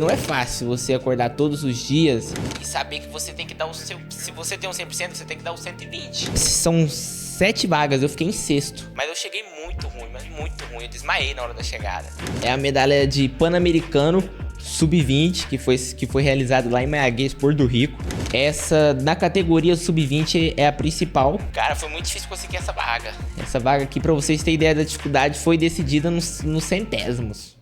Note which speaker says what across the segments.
Speaker 1: não é fácil você acordar todos os dias e saber que você tem que dar o seu... Se você tem um 100%, você tem que dar o 120. São 7 vagas, eu fiquei em sexto. Mas eu cheguei muito ruim, mas muito ruim. Eu desmaiei na hora da chegada. É a medalha de Pan-Americano Sub-20, que foi realizado lá em Maiaguês, Porto Rico. Essa, na categoria Sub-20, é a principal. Cara, foi muito difícil conseguir essa vaga. Essa vaga aqui, pra vocês terem ideia da dificuldade, foi decidida nos centésimos.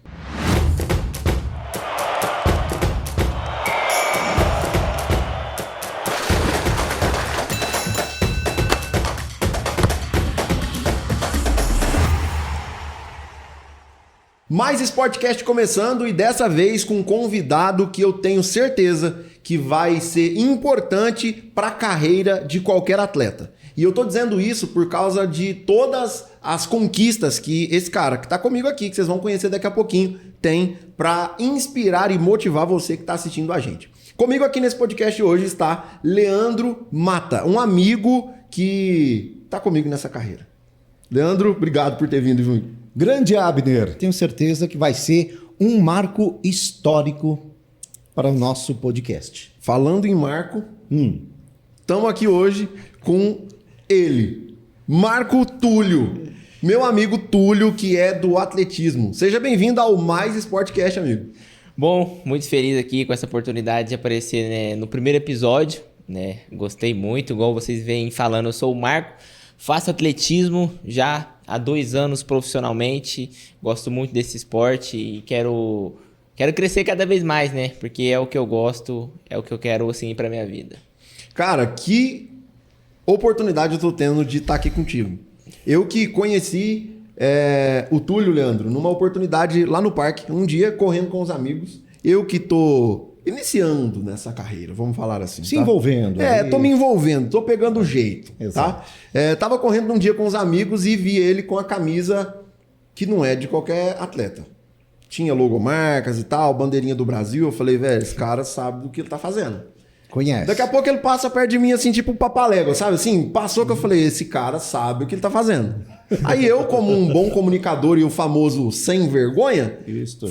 Speaker 2: Mais Sportcast começando e dessa vez com um convidado que eu tenho certeza que vai ser importante para a carreira de qualquer atleta. E eu tô dizendo isso por causa de todas as conquistas que esse cara que tá comigo aqui, que vocês vão conhecer daqui a pouquinho, tem para inspirar e motivar você que tá assistindo a gente. Comigo aqui nesse podcast hoje está Leandro Mata, um amigo que tá comigo nessa carreira. Leandro, obrigado por ter vindo junto.
Speaker 3: Grande Abner, tenho certeza que vai ser um marco histórico para o nosso podcast.
Speaker 2: Falando em marco, estamos aqui hoje com ele, Marco Túlio, meu amigo Túlio, que é do atletismo. Seja bem-vindo ao Mais Sportcast, amigo.
Speaker 1: Bom, muito feliz aqui com essa oportunidade de aparecer, né, no primeiro episódio, né? Gostei muito, igual vocês vêm falando, eu sou o Marco, faço atletismo já há 2 anos profissionalmente, gosto muito desse esporte e quero crescer cada vez mais, né? Porque é o que eu gosto, é o que eu quero, assim, pra minha vida.
Speaker 2: Cara, que oportunidade eu tô tendo de estar aqui contigo. Eu que conheci o Túlio, Leandro, numa oportunidade lá no parque, um dia correndo com os amigos. Eu que tô iniciando nessa carreira, vamos falar assim.
Speaker 3: Se envolvendo.
Speaker 2: Tô me envolvendo, tô pegando o jeito.
Speaker 3: Exato.
Speaker 2: Tá? Tava correndo um dia com os amigos e vi ele com a camisa que não é de qualquer atleta. Tinha logomarcas e tal, bandeirinha do Brasil. Eu falei, velho, esse cara sabe do que ele tá fazendo.
Speaker 3: Conhece.
Speaker 2: Daqui a pouco ele passa perto de mim, assim, tipo papalégua, sabe? Assim, passou que eu falei, esse cara sabe o que ele tá fazendo. Aí eu, como um bom comunicador e o famoso sem vergonha,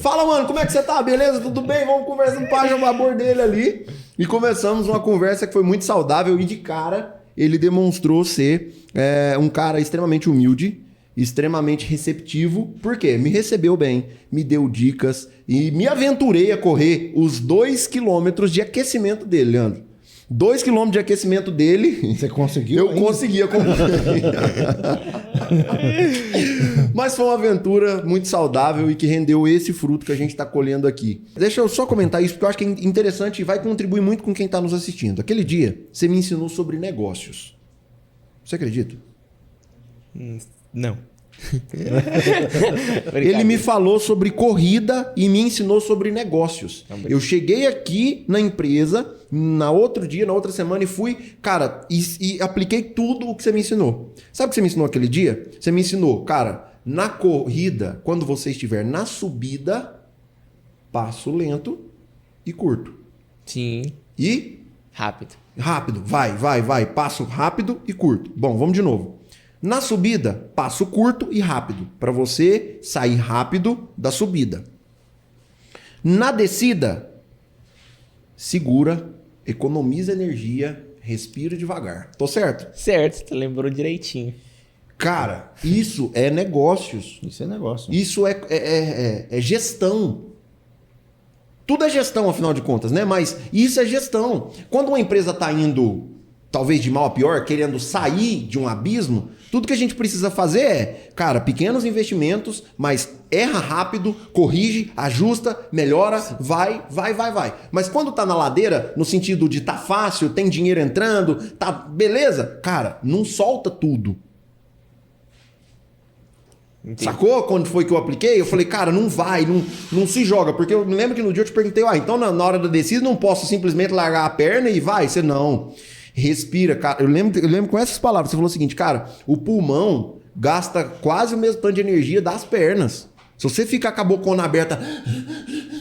Speaker 2: fala, mano, como é que você tá? Beleza? Tudo bem? Vamos conversar no página do amor dele ali. E começamos uma conversa que foi muito saudável e de cara ele demonstrou ser um cara extremamente humilde, extremamente receptivo. Por quê? Me recebeu bem, me deu dicas e me aventurei a correr os 2 quilômetros de aquecimento dele, Leandro. 2 quilômetros de aquecimento dele.
Speaker 3: Você conseguiu?
Speaker 2: Eu conseguia concluir. Mas foi uma aventura muito saudável e que rendeu esse fruto que a gente está colhendo aqui. Deixa eu só comentar isso, porque eu acho que é interessante e vai contribuir muito com quem está nos assistindo. Aquele dia, você me ensinou sobre negócios. Você acredita?
Speaker 1: Não.
Speaker 2: Ele me falou sobre corrida e me ensinou sobre negócios. Eu cheguei aqui na empresa, na outra semana e fui, cara, e apliquei tudo o que você me ensinou. Sabe o que você me ensinou aquele dia? Você me ensinou, cara, na corrida, quando você estiver na subida, passo lento e curto.
Speaker 1: Sim.
Speaker 2: E?
Speaker 1: Rápido.
Speaker 2: Rápido, vai. Passo rápido e curto. Bom, vamos de novo. Na subida, passo curto e rápido, para você sair rápido da subida. Na descida, segura, economiza energia, respira devagar. Tô certo?
Speaker 1: Certo, você lembrou direitinho.
Speaker 2: Cara, isso é negócios.
Speaker 3: Isso é negócio.
Speaker 2: Isso é gestão. Tudo é gestão, afinal de contas, né? Mas isso é gestão. Quando uma empresa está indo, talvez de mal a pior, querendo sair de um abismo, tudo que a gente precisa fazer é, cara, pequenos investimentos, mas erra rápido, corrige, ajusta, melhora, vai. Mas quando tá na ladeira, no sentido de tá fácil, tem dinheiro entrando, tá beleza, cara, não solta tudo. Entendi. Sacou? Quando foi que eu apliquei, eu falei, cara, não vai, não se joga. Porque eu me lembro que no dia eu te perguntei, então na hora da descida não posso simplesmente largar a perna e vai? Você não. Respira, cara. Eu lembro com essas palavras. Você falou o seguinte, cara, o pulmão gasta quase o mesmo tanto de energia das pernas. Se você ficar com a bocona aberta,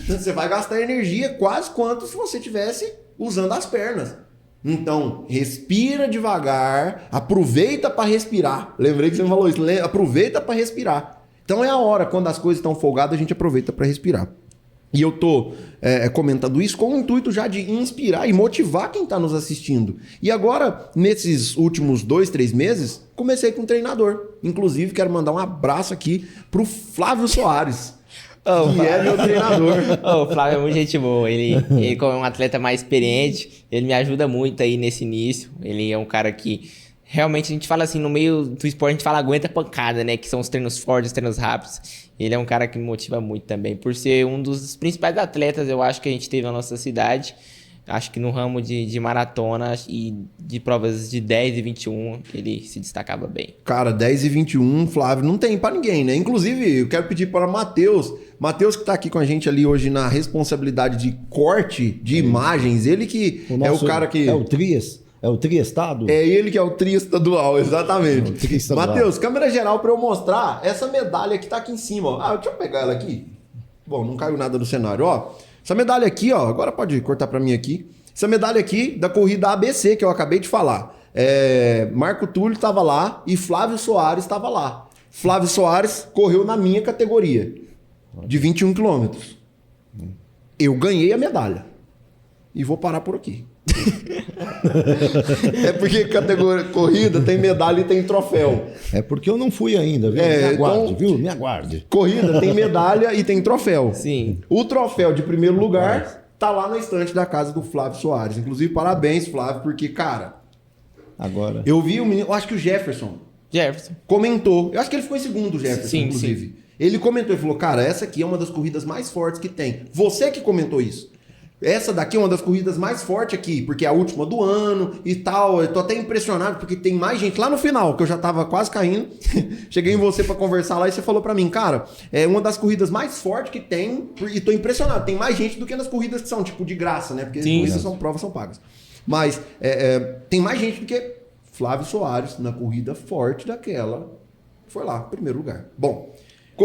Speaker 2: você vai gastar energia quase quanto se você tivesse usando as pernas. Então, respira devagar, aproveita para respirar. Lembrei que você me falou isso, aproveita para respirar. Então é a hora, quando as coisas estão folgadas, a gente aproveita para respirar. E eu tô comentando isso com o intuito já de inspirar e motivar quem tá nos assistindo. E agora, nesses últimos 2, 3 meses, comecei com um treinador. Inclusive, quero mandar um abraço aqui pro Flávio Soares, que é meu treinador.
Speaker 1: O Flávio é muito gente boa. Ele, como é um atleta mais experiente, ele me ajuda muito aí nesse início. Ele é um cara que realmente a gente fala assim, no meio do esporte a gente fala aguenta pancada, né? Que são os treinos fortes, os treinos rápidos. Ele é um cara que me motiva muito também, por ser um dos principais atletas, eu acho, que a gente teve na nossa cidade. Acho que no ramo de maratona e de provas de 10 e 21, ele se destacava bem.
Speaker 2: Cara, 10 e 21, Flávio, não tem pra ninguém, né? Inclusive, eu quero pedir para Matheus que tá aqui com a gente ali hoje na responsabilidade de corte de imagens, ele que é o cara que...
Speaker 3: É o Trias? É o triestado?
Speaker 2: É ele que é o tri estadual, exatamente.
Speaker 3: O tri estadual.
Speaker 2: Matheus, câmera geral para eu mostrar essa medalha que tá aqui em cima. Ó. Deixa eu pegar ela aqui. Bom, não caiu nada do cenário. Ó, essa medalha aqui, ó, agora pode cortar para mim aqui. Essa medalha aqui da corrida ABC que eu acabei de falar. Marco Túlio estava lá e Flávio Soares estava lá. Flávio Soares correu na minha categoria, de 21 quilômetros. Eu ganhei a medalha. E vou parar por aqui. É porque categoria corrida tem medalha e tem troféu.
Speaker 3: É porque eu não fui ainda, viu? Me aguarde,
Speaker 2: então,
Speaker 3: viu? Me aguarde.
Speaker 2: Corrida tem medalha e tem troféu.
Speaker 1: Sim.
Speaker 2: O troféu de primeiro lugar tá lá na estante da casa do Flávio Soares. Inclusive, parabéns, Flávio, porque, cara...
Speaker 3: Agora...
Speaker 2: Eu vi o menino... Eu acho que o Jefferson comentou. Eu acho que ele ficou em segundo, o Jefferson,
Speaker 1: sim,
Speaker 2: inclusive.
Speaker 1: sim.
Speaker 2: Ele comentou e falou, cara, essa aqui é uma das corridas mais fortes que tem. Você que comentou isso. Essa daqui é uma das corridas mais fortes aqui, porque é a última do ano e tal. Eu tô até impressionado, porque tem mais gente lá no final, que eu já tava quase caindo. Cheguei em você pra conversar lá e você falou pra mim, cara, é uma das corridas mais fortes que tem, e tô impressionado. Tem mais gente do que nas corridas que são, tipo, de graça, né? Porque as corridas são provas, são pagas. Mas tem mais gente do que Flávio Soares na corrida forte daquela. Foi lá, primeiro lugar. Bom,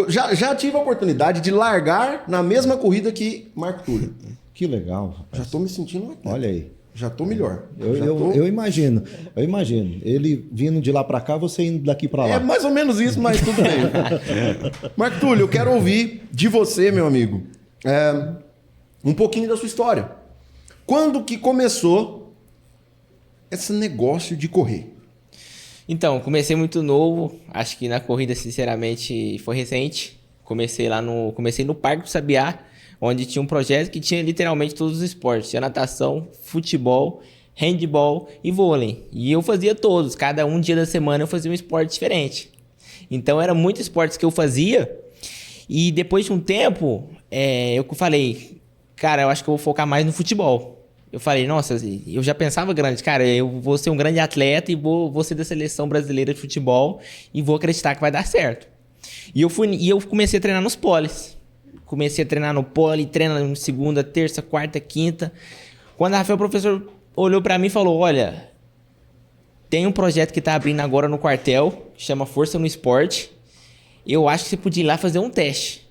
Speaker 2: já tive a oportunidade de largar na mesma corrida que Marco Túlio.
Speaker 3: Que legal, rapaz.
Speaker 2: Já tô me sentindo um atleta.
Speaker 3: Olha aí.
Speaker 2: Já tô melhor.
Speaker 3: Eu imagino. Ele vindo de lá pra cá, você indo daqui pra lá.
Speaker 2: É mais ou menos isso, mas tudo bem. Marco Túlio, eu quero ouvir de você, meu amigo, um pouquinho da sua história. Quando que começou esse negócio de correr?
Speaker 1: Então, comecei muito novo. Acho que na corrida, sinceramente, foi recente. Comecei no Parque do Sabiá, onde tinha um projeto que tinha literalmente todos os esportes. Tinha natação, futebol, handball e vôlei. E eu fazia todos. Cada um dia da semana eu fazia um esporte diferente. Então, eram muitos esportes que eu fazia. E depois de um tempo, eu falei, cara, eu acho que eu vou focar mais no futebol. Eu falei, nossa, eu já pensava grande. Cara, eu vou ser um grande atleta e vou ser da seleção brasileira de futebol e vou acreditar que vai dar certo. E eu comecei a treinar nos polis. Comecei a treinar no pole, treino segunda, terça, quarta, quinta. Quando a Rafael, o professor, olhou pra mim e falou, olha, tem um projeto que tá abrindo agora no quartel, chama Força no Esporte. Eu acho que você podia ir lá fazer um teste.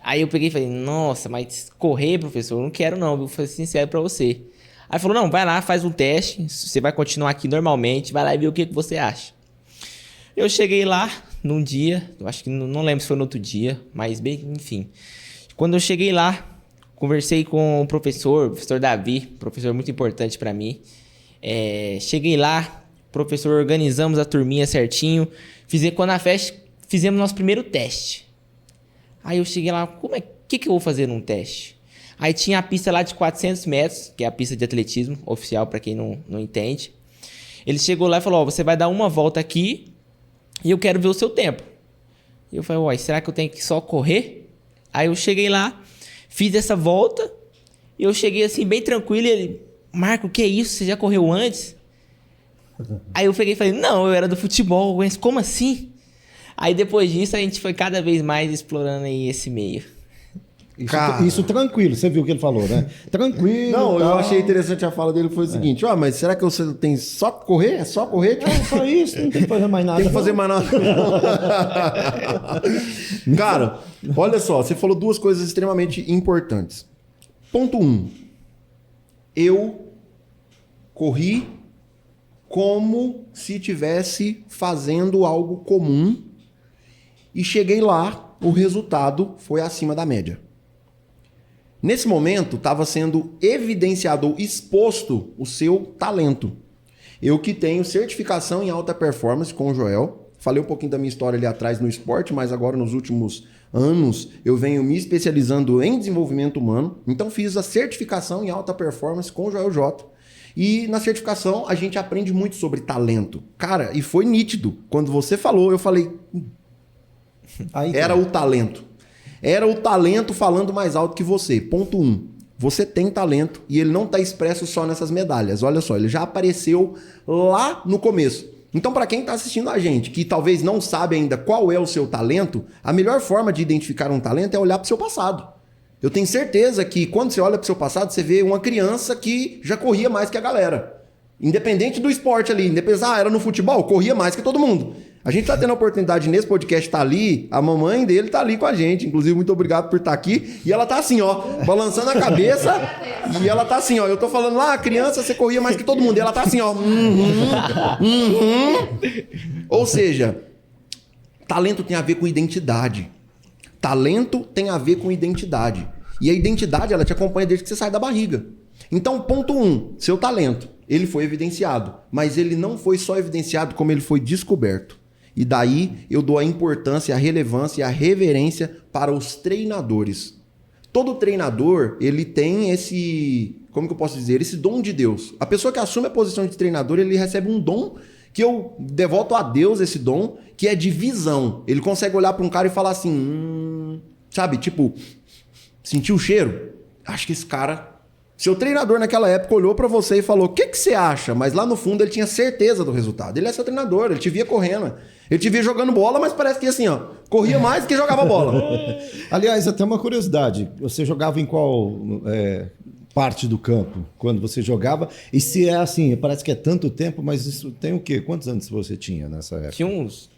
Speaker 1: Aí eu peguei e falei, nossa, mas correr, professor, eu não quero não, vou ser sincero pra você. Aí falou, não, vai lá, faz um teste, você vai continuar aqui normalmente, vai lá e vê o que você acha. Eu cheguei lá num dia, eu acho que não lembro se foi no outro dia, mas bem, enfim. Quando eu cheguei lá, conversei com o professor Davi, professor muito importante pra mim. Cheguei lá, professor, organizamos a turminha certinho, quando a festa, fizemos nosso primeiro teste. Aí eu cheguei lá, o que eu vou fazer num teste? Aí tinha a pista lá de 400 metros, que é a pista de atletismo oficial, para quem não entende. Ele chegou lá e falou, você vai dar uma volta aqui e eu quero ver o seu tempo. E eu falei, será que eu tenho que só correr? Aí eu cheguei lá, fiz essa volta, e eu cheguei assim, bem tranquilo, e ele, Marco, que é isso? Você já correu antes? Aí eu peguei e falei, não, eu era do futebol, mas como assim? Aí depois disso a gente foi cada vez mais explorando aí esse meio.
Speaker 3: Isso tranquilo, você viu o que ele falou, né? Tranquilo.
Speaker 2: Não, eu achei interessante a fala dele, foi o seguinte, mas será que você tem só correr? É só correr? Tipo,
Speaker 3: só isso, não tem que fazer mais nada.
Speaker 2: Tem que fazer mais nada. Cara, olha só, você falou duas coisas extremamente importantes. Ponto 1. Eu corri como se estivesse fazendo algo comum e cheguei lá, o resultado foi acima da média. Nesse momento, estava sendo evidenciado ou exposto o seu talento. Eu que tenho certificação em alta performance com o Joel. Falei um pouquinho da minha história ali atrás no esporte, mas agora nos últimos anos eu venho me especializando em desenvolvimento humano. Então fiz a certificação em alta performance com o Joel J. E na certificação a gente aprende muito sobre talento. Cara, e foi nítido. Quando você falou, eu falei... Era o talento. Era o talento falando mais alto que você. Ponto 1. Você tem talento e ele não está expresso só nessas medalhas. Olha só, ele já apareceu lá no começo. Então, para quem está assistindo a gente, que talvez não sabe ainda qual é o seu talento, a melhor forma de identificar um talento é olhar para o seu passado. Eu tenho certeza que quando você olha para o seu passado, você vê uma criança que já corria mais que a galera. Independente do esporte ali. Independente, era no futebol, corria mais que todo mundo. A gente tá tendo a oportunidade nesse podcast estar ali, a mamãe dele tá ali com a gente. Inclusive, muito obrigado por estar aqui. E ela tá assim, ó, balançando a cabeça. E ela tá assim, ó. Eu tô falando lá, criança, você corria mais que todo mundo. E ela tá assim, ó. Ou seja, talento tem a ver com identidade. Talento tem a ver com identidade. E a identidade, ela te acompanha desde que você sai da barriga. Então, ponto 1, seu talento. Ele foi evidenciado. Mas ele não foi só evidenciado, como ele foi descoberto. E daí eu dou a importância, a relevância e a reverência para os treinadores. Todo treinador, ele tem esse, como que eu posso dizer, esse dom de Deus. A pessoa que assume a posição de treinador, ele recebe um dom que eu devoto a Deus esse dom, que é de visão. Ele consegue olhar para um cara e falar assim, sabe, tipo, sentir o cheiro? Acho que esse cara... Seu treinador naquela época olhou pra você e falou, o que você acha? Mas lá no fundo ele tinha certeza do resultado. Ele é seu treinador, ele te via correndo. Ele te via jogando bola, mas parece que assim, ó, corria mais do que jogava bola.
Speaker 3: Aliás, até uma curiosidade. Você jogava em qual parte do campo quando você jogava? E se é assim, parece que é tanto tempo, mas isso tem o quê? Quantos anos você tinha nessa época?
Speaker 1: Tinha uns...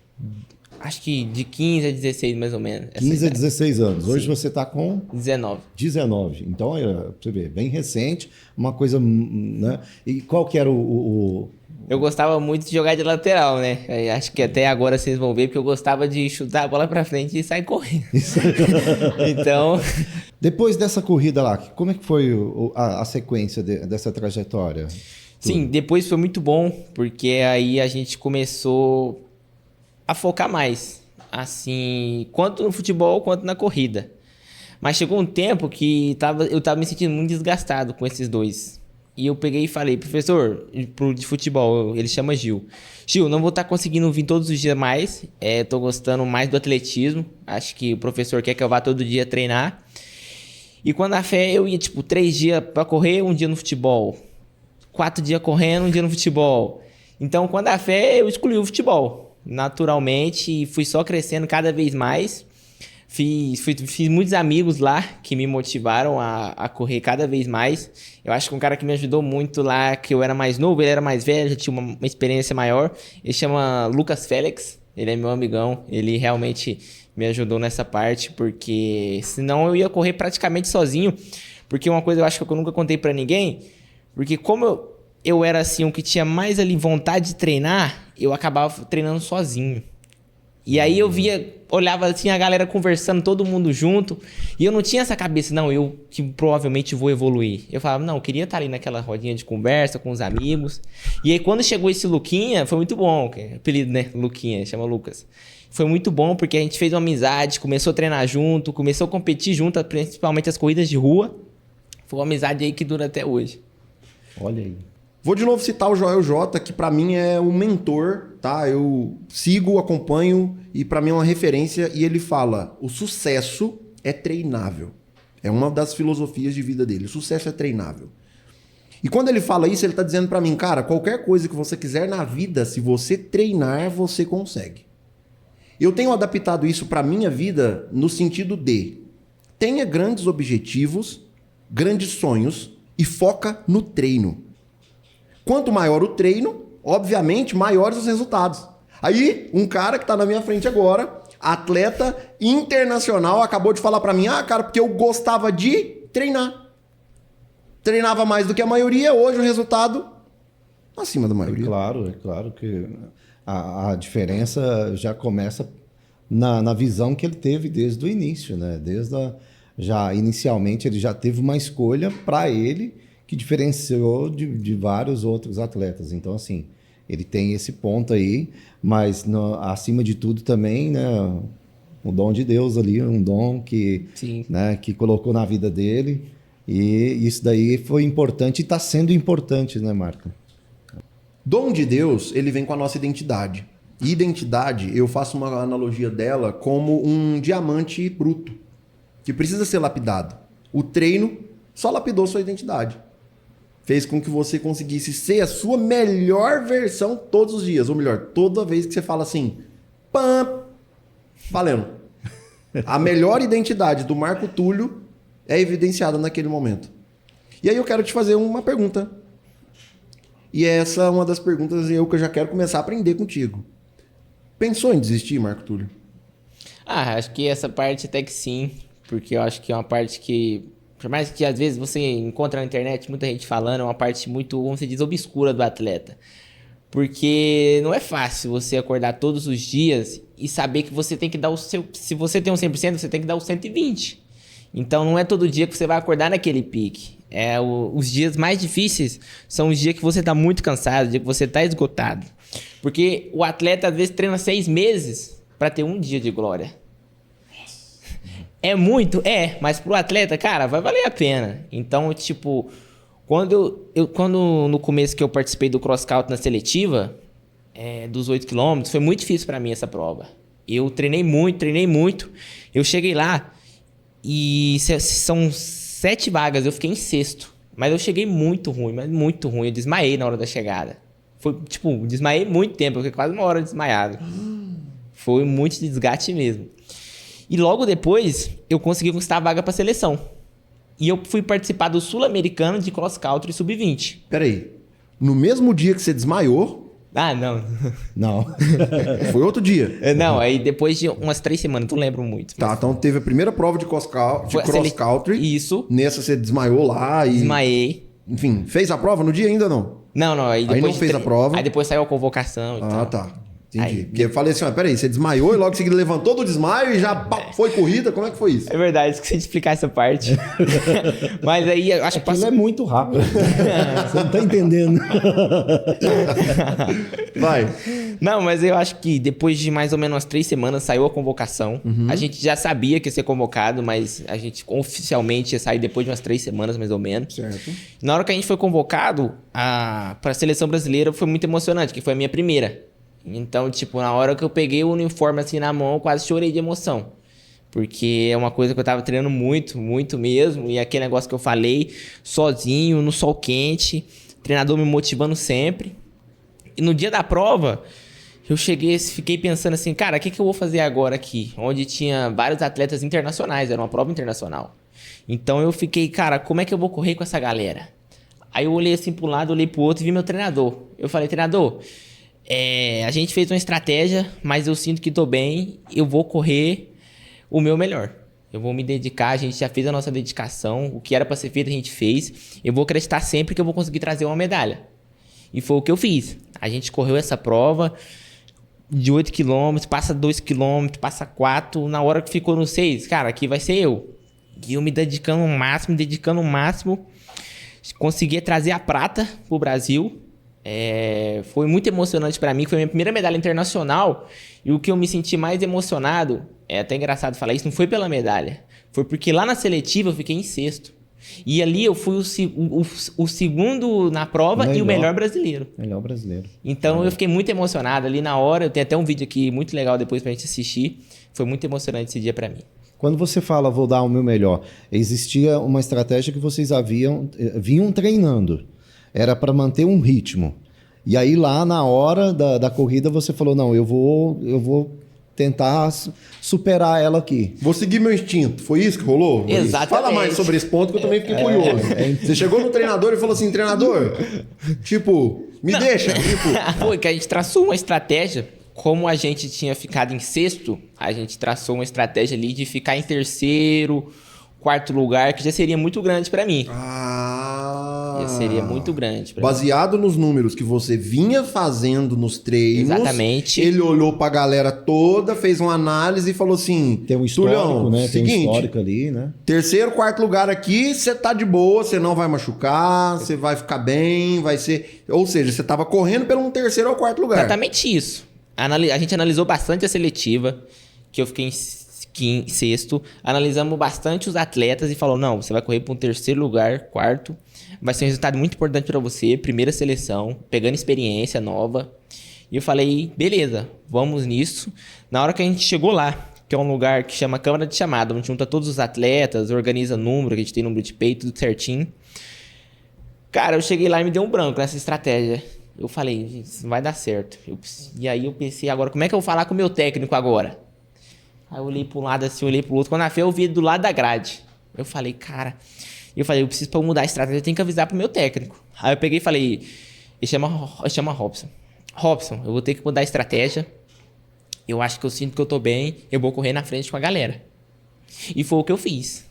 Speaker 1: Acho que de 15 a 16, mais ou menos.
Speaker 3: 15 a 16 anos. Hoje você está com...
Speaker 1: 19.
Speaker 3: 19. Então, você vê, bem recente, uma coisa... Né? E qual que era o...
Speaker 1: Eu gostava muito de jogar de lateral, né? Acho que até agora vocês vão ver, porque eu gostava de chutar a bola pra frente e sair correndo. Então...
Speaker 3: Depois dessa corrida lá, como é que foi a sequência dessa trajetória?
Speaker 1: Sim, depois foi muito bom, porque aí a gente começou a focar mais, assim, quanto no futebol quanto na corrida. Mas chegou um tempo que eu tava me sentindo muito desgastado com esses dois. E eu peguei e falei, professor, de futebol, ele chama Gil. Gil, não vou estar conseguindo vir todos os dias mais, tô gostando mais do atletismo, acho que o professor quer que eu vá todo dia treinar. E quando a fé eu ia, 3 dias para correr, 1 dia no futebol. 4 dias correndo, 1 dia no futebol. Então, quando a fé eu escolhi o futebol. Naturalmente, e fui só crescendo cada vez mais. Fiz muitos amigos lá que me motivaram a correr cada vez mais. Eu acho que um cara que me ajudou muito lá, que eu era mais novo, ele era mais velho, já tinha uma experiência maior. Ele chama Lucas Félix, ele é meu amigão. Ele realmente me ajudou nessa parte, porque senão eu ia correr praticamente sozinho. Porque uma coisa eu acho que eu nunca contei pra ninguém, porque como eu era assim, o que tinha mais ali vontade de treinar, eu acabava treinando sozinho. E aí eu olhava assim a galera conversando, todo mundo junto, e eu não tinha essa cabeça, não, eu que provavelmente vou evoluir. Eu falava, não, eu queria estar ali naquela rodinha de conversa com os amigos. E aí quando chegou esse Luquinha, foi muito bom, apelido, né, Luquinha, chama Lucas. Foi muito bom porque a gente fez uma amizade, começou a treinar junto, começou a competir junto, principalmente as corridas de rua. Foi uma amizade aí que dura até hoje.
Speaker 3: Olha aí.
Speaker 2: Vou de novo citar o Joel J, que pra mim é um mentor, tá? Eu sigo, acompanho e pra mim é uma referência. E ele fala, o sucesso é treinável. É uma das filosofias de vida dele. O sucesso é treinável. E quando ele fala isso, ele tá dizendo pra mim, cara, qualquer coisa que você quiser na vida, se você treinar, você consegue. Eu tenho adaptado isso pra minha vida no sentido de tenha grandes objetivos, grandes sonhos e foca no treino. Quanto maior o treino, obviamente, maiores os resultados. Aí, um cara que tá na minha frente agora, atleta internacional, acabou de falar pra mim, cara, porque eu gostava de treinar. Treinava mais do que a maioria, hoje o resultado acima da maioria.
Speaker 3: É claro que a diferença já começa na visão que ele teve desde o início, né? Desde já inicialmente ele já teve uma escolha para ele que diferenciou de vários outros atletas. Então, assim, ele tem esse ponto aí, mas acima de tudo também, né, o dom de Deus ali, um dom que, né, que colocou na vida dele, e isso daí foi importante e está sendo importante, né, Marco?
Speaker 2: Dom de Deus, ele vem com a nossa identidade. E identidade, eu faço uma analogia dela como um diamante bruto, que precisa ser lapidado. O treino só lapidou sua identidade. Fez com que você conseguisse ser a sua melhor versão todos os dias. Ou melhor, toda vez que você fala assim, pam, valendo. A melhor identidade do Marco Túlio é evidenciada naquele momento. E aí eu quero te fazer uma pergunta. E essa é uma das perguntas que eu já quero começar a aprender contigo. Pensou em desistir, Marco Túlio?
Speaker 1: Acho que essa parte até que sim, porque eu acho que é uma parte que, por mais que às vezes você encontra na internet muita gente falando, é uma parte muito, como se diz, obscura do atleta. Porque não é fácil você acordar todos os dias e saber que você tem que dar o seu... Se você tem um 100%, você tem que dar o 120%. Então não é todo dia que você vai acordar naquele pique. Os dias mais difíceis são os dias que você está muito cansado, os dias que você está esgotado. Porque o atleta às vezes treina 6 meses para ter um dia de glória. É muito? Mas pro atleta, cara, vai valer a pena. Então, tipo, quando no começo que eu participei do cross country na seletiva, dos 8 km, foi muito difícil para mim essa prova. Eu treinei muito. Eu cheguei lá e são 7 vagas, eu fiquei em 6º. Mas eu cheguei muito ruim. Eu desmaiei na hora da chegada. Foi, tipo, desmaiei muito tempo, eu fiquei quase 1 hora desmaiado. Foi muito desgaste mesmo. E logo depois, eu consegui conquistar a vaga para a seleção. E eu fui participar do Sul-Americano de Cross Country Sub-20.
Speaker 2: Peraí, no mesmo dia que você desmaiou...
Speaker 1: Não.
Speaker 3: Não.
Speaker 2: Foi outro dia.
Speaker 1: Não, aí depois de umas 3 semanas, não lembro muito.
Speaker 2: Tá, então teve a primeira prova de cross country.
Speaker 1: Isso.
Speaker 2: Nessa você desmaiou lá e...
Speaker 1: Desmaiei.
Speaker 2: Enfim, fez a prova no dia ainda não?
Speaker 1: Não, aí depois...
Speaker 2: Aí não fez a prova.
Speaker 1: Aí depois saiu a convocação e tal.
Speaker 2: Tá. Entendi.
Speaker 1: Aí,
Speaker 2: Porque eu falei assim, peraí, você desmaiou e logo em seguida levantou do desmaio e já foi corrida? Como é que foi isso?
Speaker 1: É verdade, esqueci de explicar essa parte. Mas aí, eu acho que
Speaker 3: Aquilo é muito rápido. Você não tá entendendo.
Speaker 2: Vai.
Speaker 1: Não, mas eu acho que depois de mais ou menos umas 3 semanas saiu a convocação. A gente já sabia que ia ser convocado, mas a gente oficialmente ia sair depois de umas 3 semanas, mais ou menos.
Speaker 2: Certo.
Speaker 1: Na hora que a gente foi convocado para a seleção brasileira, foi muito emocionante, que foi a minha primeira. Então, tipo, na hora que eu peguei o uniforme assim na mão, eu quase chorei de emoção. Porque é uma coisa que eu tava treinando muito mesmo. E aquele negócio que eu falei, sozinho, no sol quente, treinador me motivando sempre. E no dia da prova, eu fiquei pensando assim, cara, o que eu vou fazer agora aqui? Onde tinha vários atletas internacionais, era uma prova internacional. Então eu fiquei, cara, como é que eu vou correr com essa galera? Aí eu olhei assim pro lado, olhei pro outro e vi meu treinador. Eu falei, treinador... a gente fez uma estratégia, mas eu sinto que tô bem, eu vou correr o meu melhor. Eu vou me dedicar, a gente já fez a nossa dedicação, o que era para ser feito a gente fez. Eu vou acreditar sempre que eu vou conseguir trazer uma medalha. E foi o que eu fiz. A gente correu essa prova de 8 km, passa 2 km, passa 4, na hora que ficou no 6, cara, aqui vai ser eu. E eu me dedicando o máximo, consegui trazer a prata pro Brasil. Foi muito emocionante pra mim, foi a minha primeira medalha internacional. E o que eu me senti mais emocionado, é até engraçado falar isso, não foi pela medalha, foi porque lá na seletiva eu fiquei em 6º. E ali eu fui o segundo na prova e o melhor brasileiro.
Speaker 3: Melhor brasileiro.
Speaker 1: Então eu fiquei muito emocionado ali na hora. Eu tenho até um vídeo aqui muito legal depois pra gente assistir. Foi muito emocionante esse dia pra mim.
Speaker 3: Quando você fala, vou dar o meu melhor, existia uma estratégia que vocês vinham treinando. Era para manter um ritmo. E aí lá na hora da corrida você falou, não, eu vou tentar superar ela aqui.
Speaker 2: Vou seguir meu instinto. Foi isso que rolou?
Speaker 1: Exatamente.
Speaker 2: Fala mais sobre esse ponto que eu também fiquei curioso. Você chegou no treinador e falou assim, treinador, tipo, deixa. Tipo...
Speaker 1: Foi que a gente traçou uma estratégia. Como a gente tinha ficado em 6º, a gente traçou uma estratégia ali de ficar em 3º, 4º lugar, que já seria muito grande para mim. Seria muito grande.
Speaker 2: Baseado nos números que você vinha fazendo nos treinos.
Speaker 1: Exatamente.
Speaker 2: Ele olhou pra galera toda, fez uma análise e falou assim...
Speaker 3: Tem um histórico,
Speaker 2: Tulhão,
Speaker 3: né?
Speaker 2: seguinte,
Speaker 3: Tem um histórico ali, né?
Speaker 2: terceiro, quarto lugar aqui, você tá de boa, você não vai machucar, você vai ficar bem, vai ser... Ou seja, você tava correndo pelo um terceiro ou quarto lugar.
Speaker 1: Exatamente isso. A gente analisou bastante a seletiva, que eu fiquei em sexto. Analisamos bastante os atletas e falou, não, você vai correr para um terceiro lugar, quarto. Vai ser um resultado muito importante para você, primeira seleção, pegando experiência nova. E eu falei, beleza, vamos nisso. Na hora que a gente chegou lá, que é um lugar que chama Câmara de Chamada, onde junta todos os atletas, organiza número, que a gente tem número de peito, tudo certinho. Cara, eu cheguei lá e me deu um branco nessa estratégia. Eu falei, isso vai dar certo. E aí eu pensei, agora, como é que eu vou falar com o meu técnico agora? Aí eu olhei para um lado assim, olhei para o outro. Quando a fé eu vi do lado da grade. Eu falei, cara... Eu preciso para mudar a estratégia, eu tenho que avisar pro meu técnico. Aí eu peguei e falei, ele chama Robson. Robson, eu vou ter que mudar a estratégia. Eu acho que eu sinto que eu tô bem, eu vou correr na frente com a galera. E foi o que eu fiz.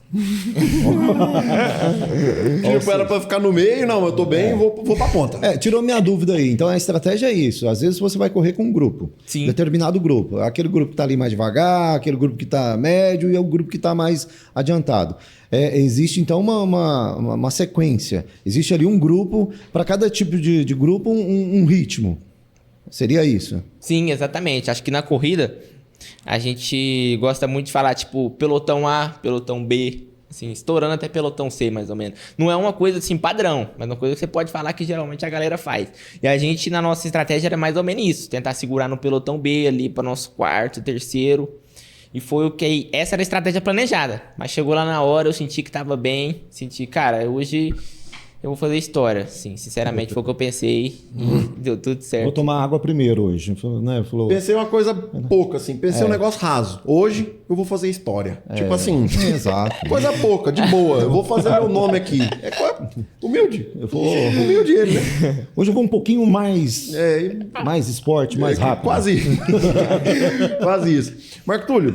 Speaker 2: Tipo, era pra ficar no meio, não, eu tô bem, vou pra ponta.
Speaker 3: Tirou minha dúvida aí. Então a estratégia é isso. Às vezes você vai correr com um grupo.
Speaker 1: Sim.
Speaker 3: Determinado grupo. Aquele grupo que tá ali mais devagar, aquele grupo que tá médio e é o grupo que tá mais adiantado. Existe então uma sequência. Existe ali um grupo, para cada tipo de grupo, um ritmo. Seria isso?
Speaker 1: Sim, exatamente. Acho que na corrida a gente gosta muito de falar, tipo, pelotão A, pelotão B, assim, estourando até pelotão C, mais ou menos. Não é uma coisa assim padrão, mas uma coisa que você pode falar que geralmente a galera faz. E a gente, na nossa estratégia, era mais ou menos isso, tentar segurar no pelotão B ali para nosso quarto, terceiro. E foi o que... Essa era a estratégia planejada. Mas chegou lá na hora, eu senti que tava bem. Senti, cara, hoje eu vou fazer história. Sim, sinceramente, foi o que eu pensei. E deu tudo certo.
Speaker 3: Vou tomar água primeiro hoje. Né? Falou...
Speaker 2: Pensei uma coisa pouca, assim. Pensei um negócio raso. Hoje eu vou fazer história. Tipo assim.
Speaker 3: Exato.
Speaker 2: Coisa pouca, de boa. Eu vou fazer meu nome aqui. Humilde. Humilde ele, né?
Speaker 3: Hoje eu vou um pouquinho mais... mais esporte, mais rápido.
Speaker 2: Quase. Quase isso. Marco Túlio,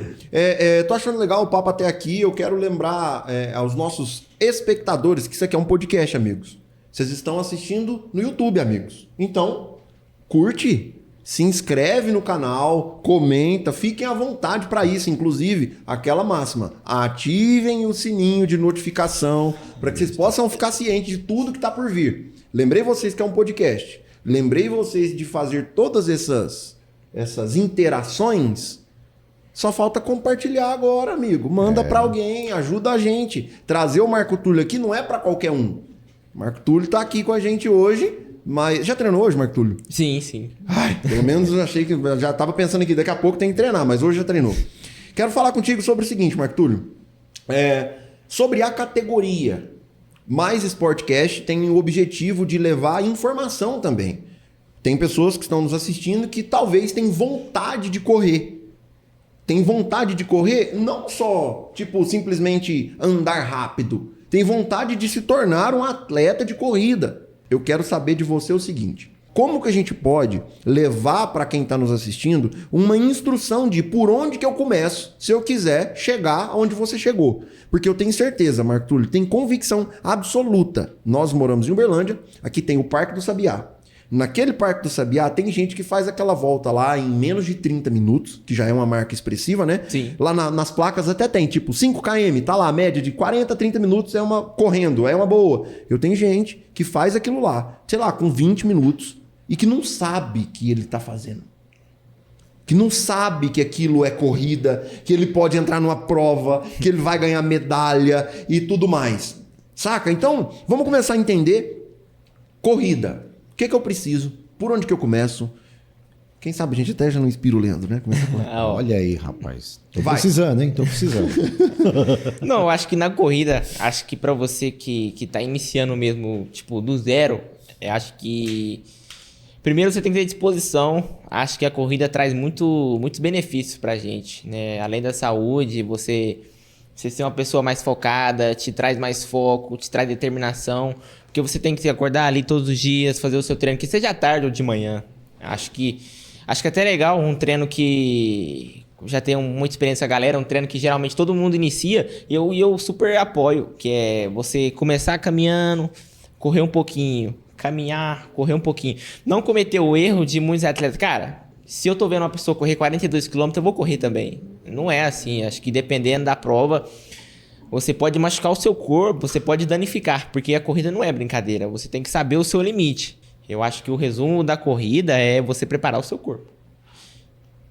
Speaker 2: tô achando legal o papo até aqui. Eu quero lembrar aos nossos espectadores que isso aqui é um podcast, amigos. Vocês estão assistindo no YouTube, amigos. Então, curte, se inscreve no canal, comenta, fiquem à vontade para isso. Inclusive, aquela máxima, ativem o sininho de notificação para que vocês possam ficar cientes de tudo que está por vir. Lembrei vocês que é um podcast. Lembrei vocês de fazer todas essas interações. Só falta compartilhar agora, amigo. Manda pra alguém, ajuda a gente. Trazer o Marco Túlio aqui não é pra qualquer um. O Marco Túlio tá aqui com a gente hoje, mas... Já treinou hoje, Marco Túlio?
Speaker 1: Sim, sim.
Speaker 2: Ai, pelo menos eu achei que... Já tava pensando aqui, daqui a pouco tem que treinar, mas hoje já treinou. Quero falar contigo sobre o seguinte, Marco Túlio. Sobre a categoria. Mais Sportcast tem o objetivo de levar informação também. Tem pessoas que estão nos assistindo que talvez tenham vontade de correr. Tem vontade de correr não só, tipo, simplesmente andar rápido. Tem vontade de se tornar um atleta de corrida. Eu quero saber de você o seguinte. Como que a gente pode levar para quem está nos assistindo uma instrução de por onde que eu começo se eu quiser chegar onde você chegou? Porque eu tenho certeza, Marco Túlio, tenho convicção absoluta. Nós moramos em Uberlândia, aqui tem o Parque do Sabiá. Naquele Parque do Sabiá tem gente que faz aquela volta lá em menos de 30 minutos, que já é uma marca expressiva, né?
Speaker 1: Sim.
Speaker 2: Lá nas placas até tem, tipo 5 km, tá lá, a média de 40 a 30 minutos é uma correndo, é uma boa. Eu tenho gente que faz aquilo lá, sei lá, com 20 minutos e que não sabe que ele tá fazendo. Que não sabe que aquilo é corrida, que ele pode entrar numa prova, que ele vai ganhar medalha e tudo mais. Saca? Então, vamos começar a entender corrida. O que eu preciso? Por onde que eu começo? Quem sabe a gente até já não inspira o Leandro, né?
Speaker 3: Olha aí, rapaz. Tô precisando, hein? Tô precisando.
Speaker 1: Não, eu acho que na corrida, acho que pra você que tá iniciando mesmo, tipo, do zero, eu acho que... Primeiro você tem que ter disposição. Acho que a corrida traz muitos benefícios pra gente, né? Além da saúde, você ser uma pessoa mais focada, te traz mais foco, te traz determinação. Porque você tem que se acordar ali todos os dias, fazer o seu treino, que seja tarde ou de manhã. Acho que até legal um treino que já tem muita experiência com a galera, um treino que geralmente todo mundo inicia, e eu super apoio, que é você começar caminhando, correr um pouquinho, caminhar, correr um pouquinho. Não cometer o erro de muitos atletas. Cara, se eu tô vendo uma pessoa correr 42 km, eu vou correr também. Não é assim. Acho que dependendo da prova, você pode machucar o seu corpo, você pode danificar, porque a corrida não é brincadeira. Você tem que saber o seu limite. Eu acho que o resumo da corrida é você preparar o seu corpo.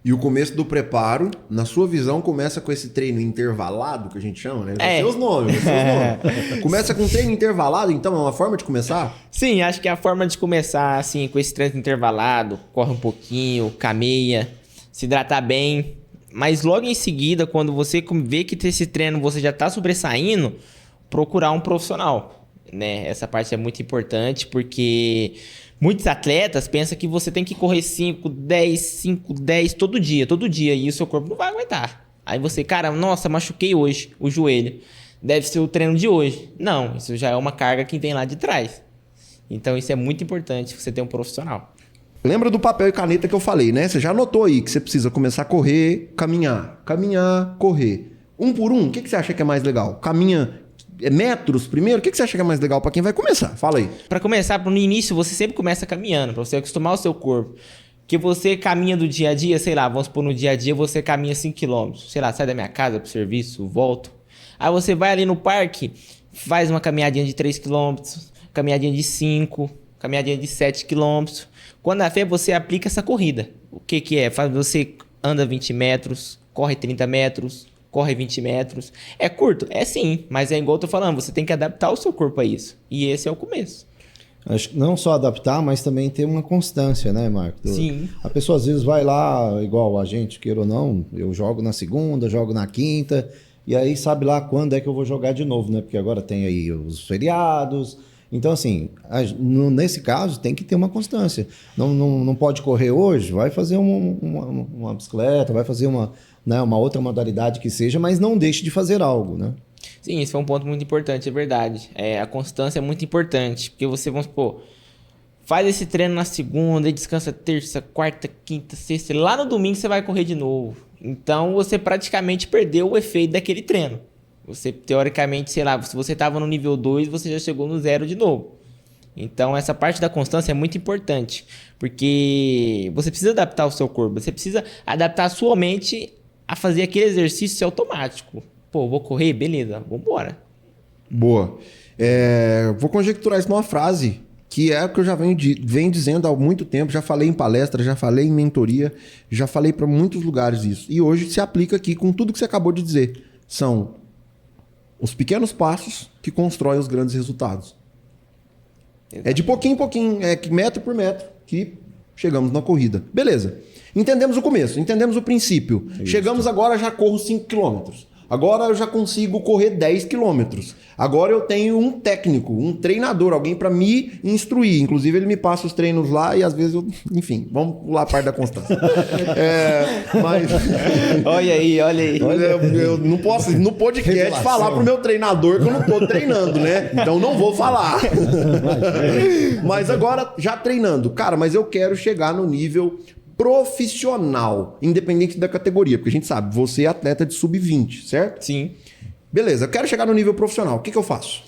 Speaker 2: E o começo do preparo, na sua visão, começa com esse treino intervalado, que a gente chama, né? Vai ser os nomes. Começa com treino intervalado, então é uma forma de começar?
Speaker 1: Sim, acho que é a forma de começar, assim, com esse treino intervalado, corre um pouquinho, caminha, se hidratar bem. Mas logo em seguida, quando você vê que esse treino você já está sobressaindo, procurar um profissional, né? Essa parte é muito importante, porque muitos atletas pensam que você tem que correr 5, 10 todo dia, e o seu corpo não vai aguentar. Aí você, cara, nossa, machuquei hoje o joelho, deve ser o treino de hoje. Não, isso já é uma carga que vem lá de trás. Então isso é muito importante, você ter um profissional.
Speaker 2: Lembra do papel e caneta que eu falei, né? Você já anotou aí que você precisa começar a correr, caminhar, correr. Um por um, o que você acha que é mais legal? Caminha metros primeiro? O que você acha que é mais legal para quem vai começar? Fala aí.
Speaker 1: Para começar, no início, você sempre começa caminhando, para você acostumar o seu corpo. Que você caminha do dia a dia, sei lá, vamos supor, no dia a dia você caminha 5 km. Sei lá, sai da minha casa pro serviço, volto. Aí você vai ali no parque, faz uma caminhadinha de 3 km, caminhadinha de 5, caminhadinha de 7 km. Quando a fé você aplica essa corrida. O que é? Você anda 20 metros, corre 30 metros, corre 20 metros. É curto? É sim, mas é igual eu tô falando, você tem que adaptar o seu corpo a isso. E esse é o começo.
Speaker 3: Acho que não só adaptar, mas também ter uma constância, né, Marco?
Speaker 1: Sim.
Speaker 3: A pessoa às vezes vai lá, igual a gente, queira ou não, eu jogo na segunda, jogo na quinta, e aí sabe lá quando é que eu vou jogar de novo, né? Porque agora tem aí os feriados. Então, assim, nesse caso tem que ter uma constância. Não pode correr hoje, vai fazer uma bicicleta, vai fazer uma outra modalidade que seja, mas não deixe de fazer algo, né?
Speaker 1: Sim, esse foi um ponto muito importante, é verdade. A constância é muito importante, porque você, vamos supor, faz esse treino na segunda, e descansa terça, quarta, quinta, sexta, e lá no domingo você vai correr de novo. Então você praticamente perdeu o efeito daquele treino. Você, teoricamente, sei lá, se você estava no nível 2, você já chegou no 0 de novo. Então, essa parte da constância é muito importante, porque você precisa adaptar o seu corpo, você precisa adaptar a sua mente a fazer aquele exercício automático. Pô, vou correr? Beleza, vambora.
Speaker 2: Boa. Vou conjecturar isso numa frase, que é o que eu já venho dizendo há muito tempo, já falei em palestra, já falei em mentoria, já falei para muitos lugares isso. E hoje se aplica aqui com tudo que você acabou de dizer. São os pequenos passos que constroem os grandes resultados. Exatamente. É de pouquinho em pouquinho, metro por metro, que chegamos na corrida. Beleza. Entendemos o começo, entendemos o princípio. Isso. Chegamos agora, já corro 5 km. Agora eu já consigo correr 10 quilômetros. Agora eu tenho um técnico, um treinador, alguém para me instruir. Inclusive ele me passa os treinos lá e às vezes eu... Enfim, vamos pular a parte da constância. Mas...
Speaker 1: Olha aí.
Speaker 2: Eu não posso no podcast Revelação. Falar pro meu treinador que eu não tô treinando, né? Então não vou falar. Mas agora já treinando. Cara, mas eu quero chegar no nível profissional, independente da categoria, porque a gente sabe, você é atleta de sub-20, certo?
Speaker 1: Sim.
Speaker 2: Beleza, eu quero chegar no nível profissional, o que eu faço?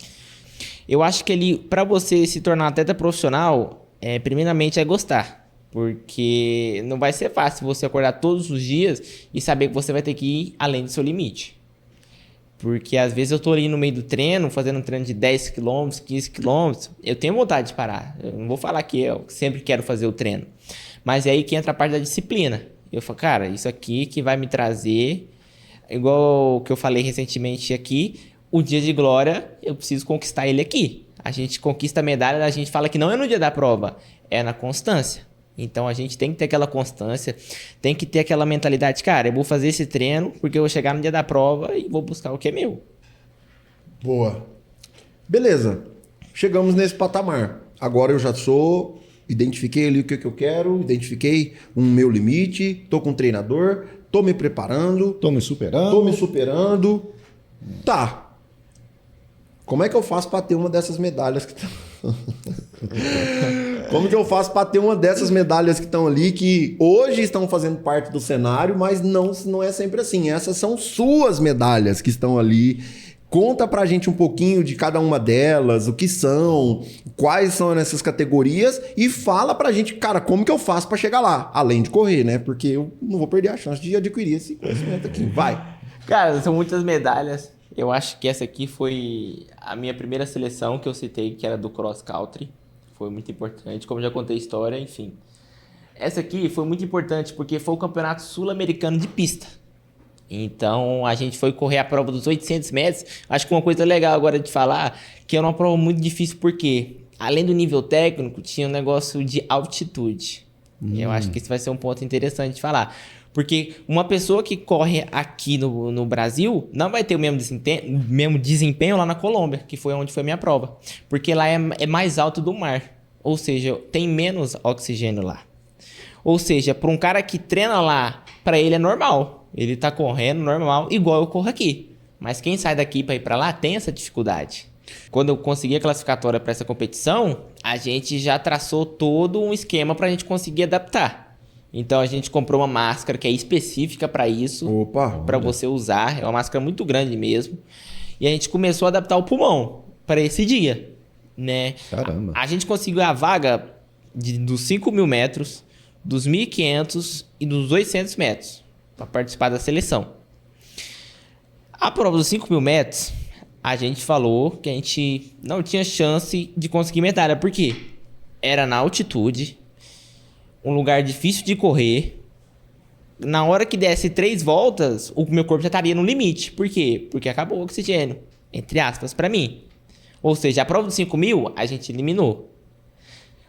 Speaker 1: Eu acho que para você se tornar atleta profissional, primeiramente é gostar, porque não vai ser fácil você acordar todos os dias e saber que você vai ter que ir além do seu limite. Porque às vezes eu tô ali no meio do treino, fazendo um treino de 10 km, 15 km, eu tenho vontade de parar. Eu não vou falar que eu sempre quero fazer o treino. Mas é aí que entra a parte da disciplina. Eu falo, cara, isso aqui que vai me trazer, igual o que eu falei recentemente aqui, o dia de glória, eu preciso conquistar ele aqui. A gente conquista a medalha, a gente fala que não é no dia da prova, é na constância. Então a gente tem que ter aquela constância, tem que ter aquela mentalidade, cara, eu vou fazer esse treino porque eu vou chegar no dia da prova e vou buscar o que é meu.
Speaker 2: Boa. Beleza, chegamos nesse patamar. Agora eu já identifiquei ali o que eu quero, identifiquei o meu limite, tô com um treinador, tô me preparando.
Speaker 3: Tô me superando.
Speaker 2: Tá. Como é que eu faço para ter uma dessas medalhas que estão... Como que eu faço para ter uma dessas medalhas que estão ali, que hoje estão fazendo parte do cenário, mas não é sempre assim. Essas são suas medalhas que estão ali. Conta pra gente um pouquinho de cada uma delas, o que são, quais são nessas categorias e fala pra gente, cara, como que eu faço pra chegar lá? Além de correr, né? Porque eu não vou perder a chance de adquirir esse conhecimento aqui. Vai!
Speaker 1: Cara, são muitas medalhas. Eu acho que essa aqui foi a minha primeira seleção que eu citei, que era do cross country. Foi muito importante, como já contei a história, enfim. Essa aqui foi muito importante porque foi o campeonato sul-americano de pista. Então, a gente foi correr a prova dos 800 metros. Acho que uma coisa legal agora de falar, que era uma prova muito difícil porque, além do nível técnico, tinha um negócio de altitude. Eu acho que esse vai ser um ponto interessante de falar. Porque uma pessoa que corre aqui no Brasil não vai ter o mesmo desempenho lá na Colômbia, que foi onde foi a minha prova. Porque lá é mais alto do mar. Ou seja, tem menos oxigênio lá. Ou seja, para um cara que treina lá, para ele é normal. Ele tá correndo normal, igual eu corro aqui. Mas quem sai daqui para ir para lá tem essa dificuldade. Quando eu consegui a classificatória para essa competição, a gente já traçou todo um esquema para a gente conseguir adaptar. Então a gente comprou uma máscara que é específica para isso, para você usar. É uma máscara muito grande mesmo. E a gente começou a adaptar o pulmão para esse dia, né?
Speaker 3: Caramba.
Speaker 1: A gente conseguiu a vaga dos 5.000 metros, dos 1.500 e dos 800 metros para participar da seleção. A prova dos 5.000 metros, a gente falou que a gente não tinha chance de conseguir medalha. Por quê? Era na altitude, um lugar difícil de correr. Na hora que desse 3 voltas, o meu corpo já estaria no limite. Por quê? Porque acabou o oxigênio, entre aspas, para mim. Ou seja, a prova dos 5.000 a gente eliminou.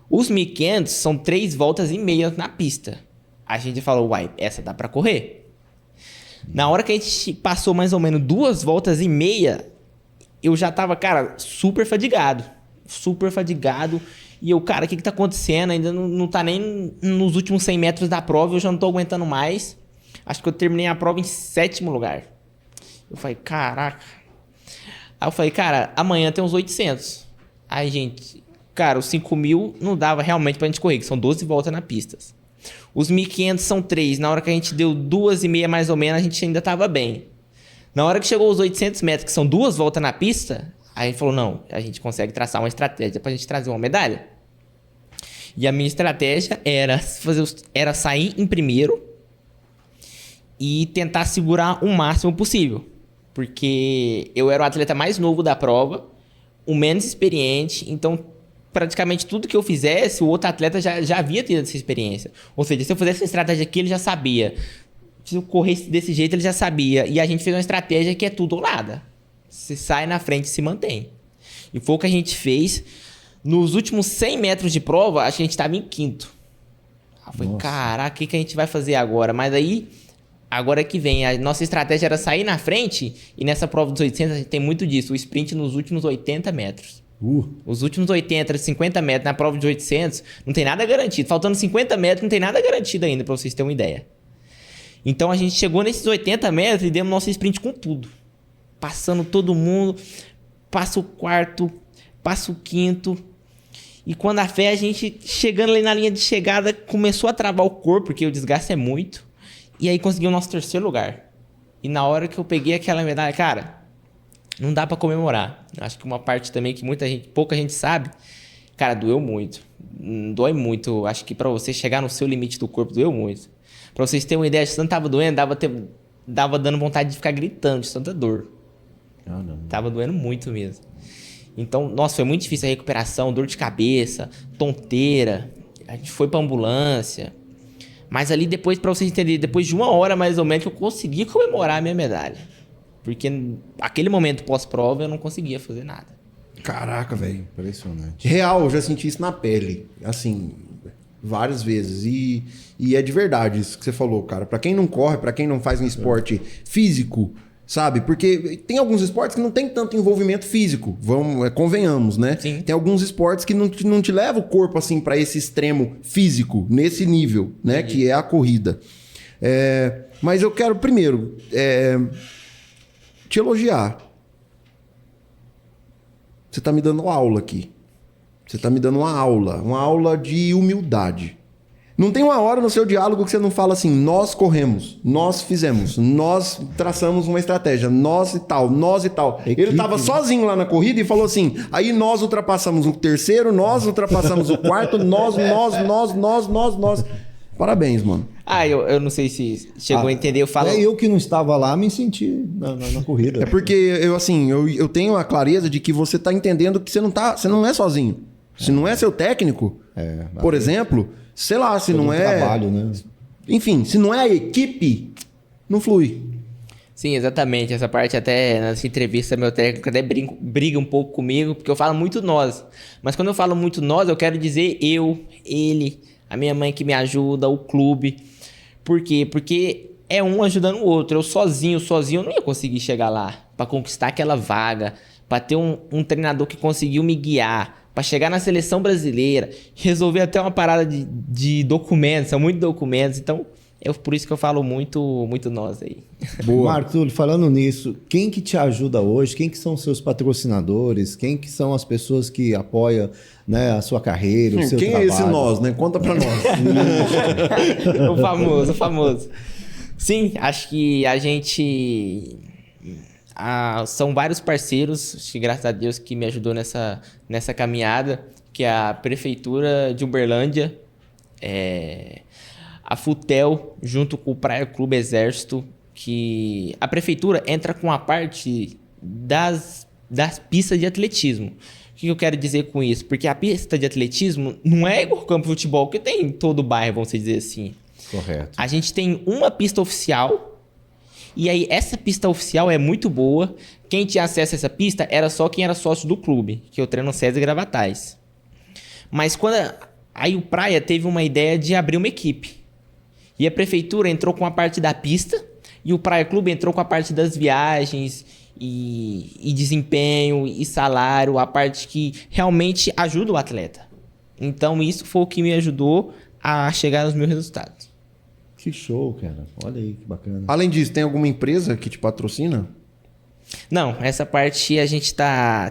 Speaker 1: Os 1.500 são 3 voltas e meia na pista. A gente falou, uai, essa dá para correr. Na hora que a gente passou mais ou menos 2 voltas e meia, eu já tava, cara, super fadigado. Super fadigado. E eu, cara, o que tá acontecendo? Ainda não tá nem nos últimos 100 metros da prova, eu já não tô aguentando mais. Acho que eu terminei a prova em 7º lugar. Eu falei, caraca. Aí eu falei, cara, amanhã tem uns 800. Aí, gente, cara, os 5.000 não dava realmente pra gente correr, que são 12 voltas na pista. Os 1.500 são 3. Na hora que a gente deu 2,5 mais ou menos, a gente ainda tava bem. Na hora que chegou os 800 metros, que são 2 voltas na pista, a gente falou, não, a gente consegue traçar uma estratégia pra gente trazer uma medalha. E a minha estratégia era sair em primeiro e tentar segurar o máximo possível. Porque eu era o atleta mais novo da prova, o menos experiente, então praticamente tudo que eu fizesse, o outro atleta já havia tido essa experiência. Ou seja, se eu fizesse uma estratégia aqui, ele já sabia. Se eu corresse desse jeito, ele já sabia. E a gente fez uma estratégia que é tudo ou nada. Você sai na frente e se mantém. E foi o que a gente fez. Nos últimos 100 metros de prova, a gente estava em 5º. Eu falei, caraca, o que a gente vai fazer agora? Mas aí, agora que vem, a nossa estratégia era sair na frente. E nessa prova dos 800, a gente tem muito disso. O sprint nos últimos 80 metros. Os últimos 80, 50 metros na prova de 800, não tem nada garantido. Faltando 50 metros, não tem nada garantido ainda, pra vocês terem uma ideia. Então a gente chegou nesses 80 metros e demos nosso sprint com tudo. Passando todo mundo, passa o 4º, passa o 5º. E quando a fé, a gente chegando ali na linha de chegada, começou a travar o corpo, porque o desgaste é muito. E aí conseguiu o nosso 3º lugar. E na hora que eu peguei aquela medalha, cara, não dá pra comemorar. Acho que uma parte também que pouca gente sabe, cara, doeu muito. Dói muito. Acho que pra você chegar no seu limite do corpo, doeu muito. Pra vocês terem uma ideia, se tanto tava doendo, dava dando vontade de ficar gritando de tanta dor. Tava doendo muito mesmo. Então, nossa, foi muito difícil a recuperação, dor de cabeça, tonteira. A gente foi pra ambulância. Mas ali depois, pra vocês entenderem, depois de 1 hora mais ou menos, eu consegui comemorar a minha medalha. Porque aquele momento pós-prova eu não conseguia fazer nada.
Speaker 2: Caraca, velho.
Speaker 3: Impressionante.
Speaker 2: Real, eu já senti isso na pele. Assim, várias vezes. E é de verdade isso que você falou, cara. Pra quem não corre, pra quem não faz um esporte físico, sabe? Porque tem alguns esportes que não tem tanto envolvimento físico. Convenhamos, né?
Speaker 1: Sim.
Speaker 2: Tem alguns esportes que não te levam o corpo assim pra esse extremo físico, nesse nível, né? Que é a corrida. Mas eu quero primeiro te elogiar. Você tá me dando aula aqui. Você tá me dando uma aula de humildade. Não tem uma hora no seu diálogo que você não fala assim, nós corremos, nós fizemos, nós traçamos uma estratégia, nós e tal, nós e tal.
Speaker 3: Equipe,
Speaker 2: Ele tava sozinho lá na corrida e falou assim, aí nós ultrapassamos o terceiro, nós ultrapassamos o quarto, nós. Parabéns, mano.
Speaker 1: Eu não sei se chegou a entender, eu falo...
Speaker 3: Eu que não estava lá me senti na corrida.
Speaker 2: É porque eu tenho a clareza de que você tá entendendo que você não é sozinho. Se não é seu técnico, por exemplo, sei lá, se não é...
Speaker 3: trabalho, né?
Speaker 2: Enfim, se não é a equipe, não flui.
Speaker 1: Sim, exatamente. Essa parte até nessa entrevista, meu técnico até briga um pouco comigo, porque eu falo muito nós. Mas quando eu falo muito nós, eu quero dizer eu, ele, a minha mãe que me ajuda, o clube. Por quê? Porque é um ajudando o outro. Eu sozinho eu não ia conseguir chegar lá para conquistar aquela vaga, para ter um treinador que conseguiu me guiar, para chegar na seleção brasileira, resolver até uma parada de documentos, são muitos documentos, então por isso que eu falo muito nós aí.
Speaker 2: Boa.
Speaker 3: Marco Túlio, falando nisso, quem que te ajuda hoje? Quem que são os seus patrocinadores? Quem que são as pessoas que apoiam, né, a sua carreira, o seu
Speaker 2: Quem
Speaker 3: trabalho?
Speaker 2: é esse nós, né? Conta pra nós.
Speaker 1: O famoso. Sim, acho que a gente... são vários parceiros, acho que graças a Deus, que me ajudou nessa caminhada, que é a Prefeitura de Uberlândia, a Futel, junto com o Praia Clube Exército, que a Prefeitura entra com a parte das pistas de atletismo. O que eu quero dizer com isso? Porque a pista de atletismo não é igual ao campo de futebol, que tem em todo o bairro, vamos dizer assim.
Speaker 3: Correto.
Speaker 1: A gente tem uma pista oficial, e aí essa pista oficial é muito boa. Quem tinha acesso a essa pista era só quem era sócio do clube, que eu treino César Gravatais. Mas aí o Praia teve uma ideia de abrir uma equipe. E a prefeitura entrou com a parte da pista e o Praia Clube entrou com a parte das viagens e desempenho e salário, a parte que realmente ajuda o atleta. Então isso foi o que me ajudou a chegar nos meus resultados.
Speaker 3: Que show, cara. Olha aí, que bacana.
Speaker 2: Além disso, tem alguma empresa que te patrocina?
Speaker 1: Não, essa parte a gente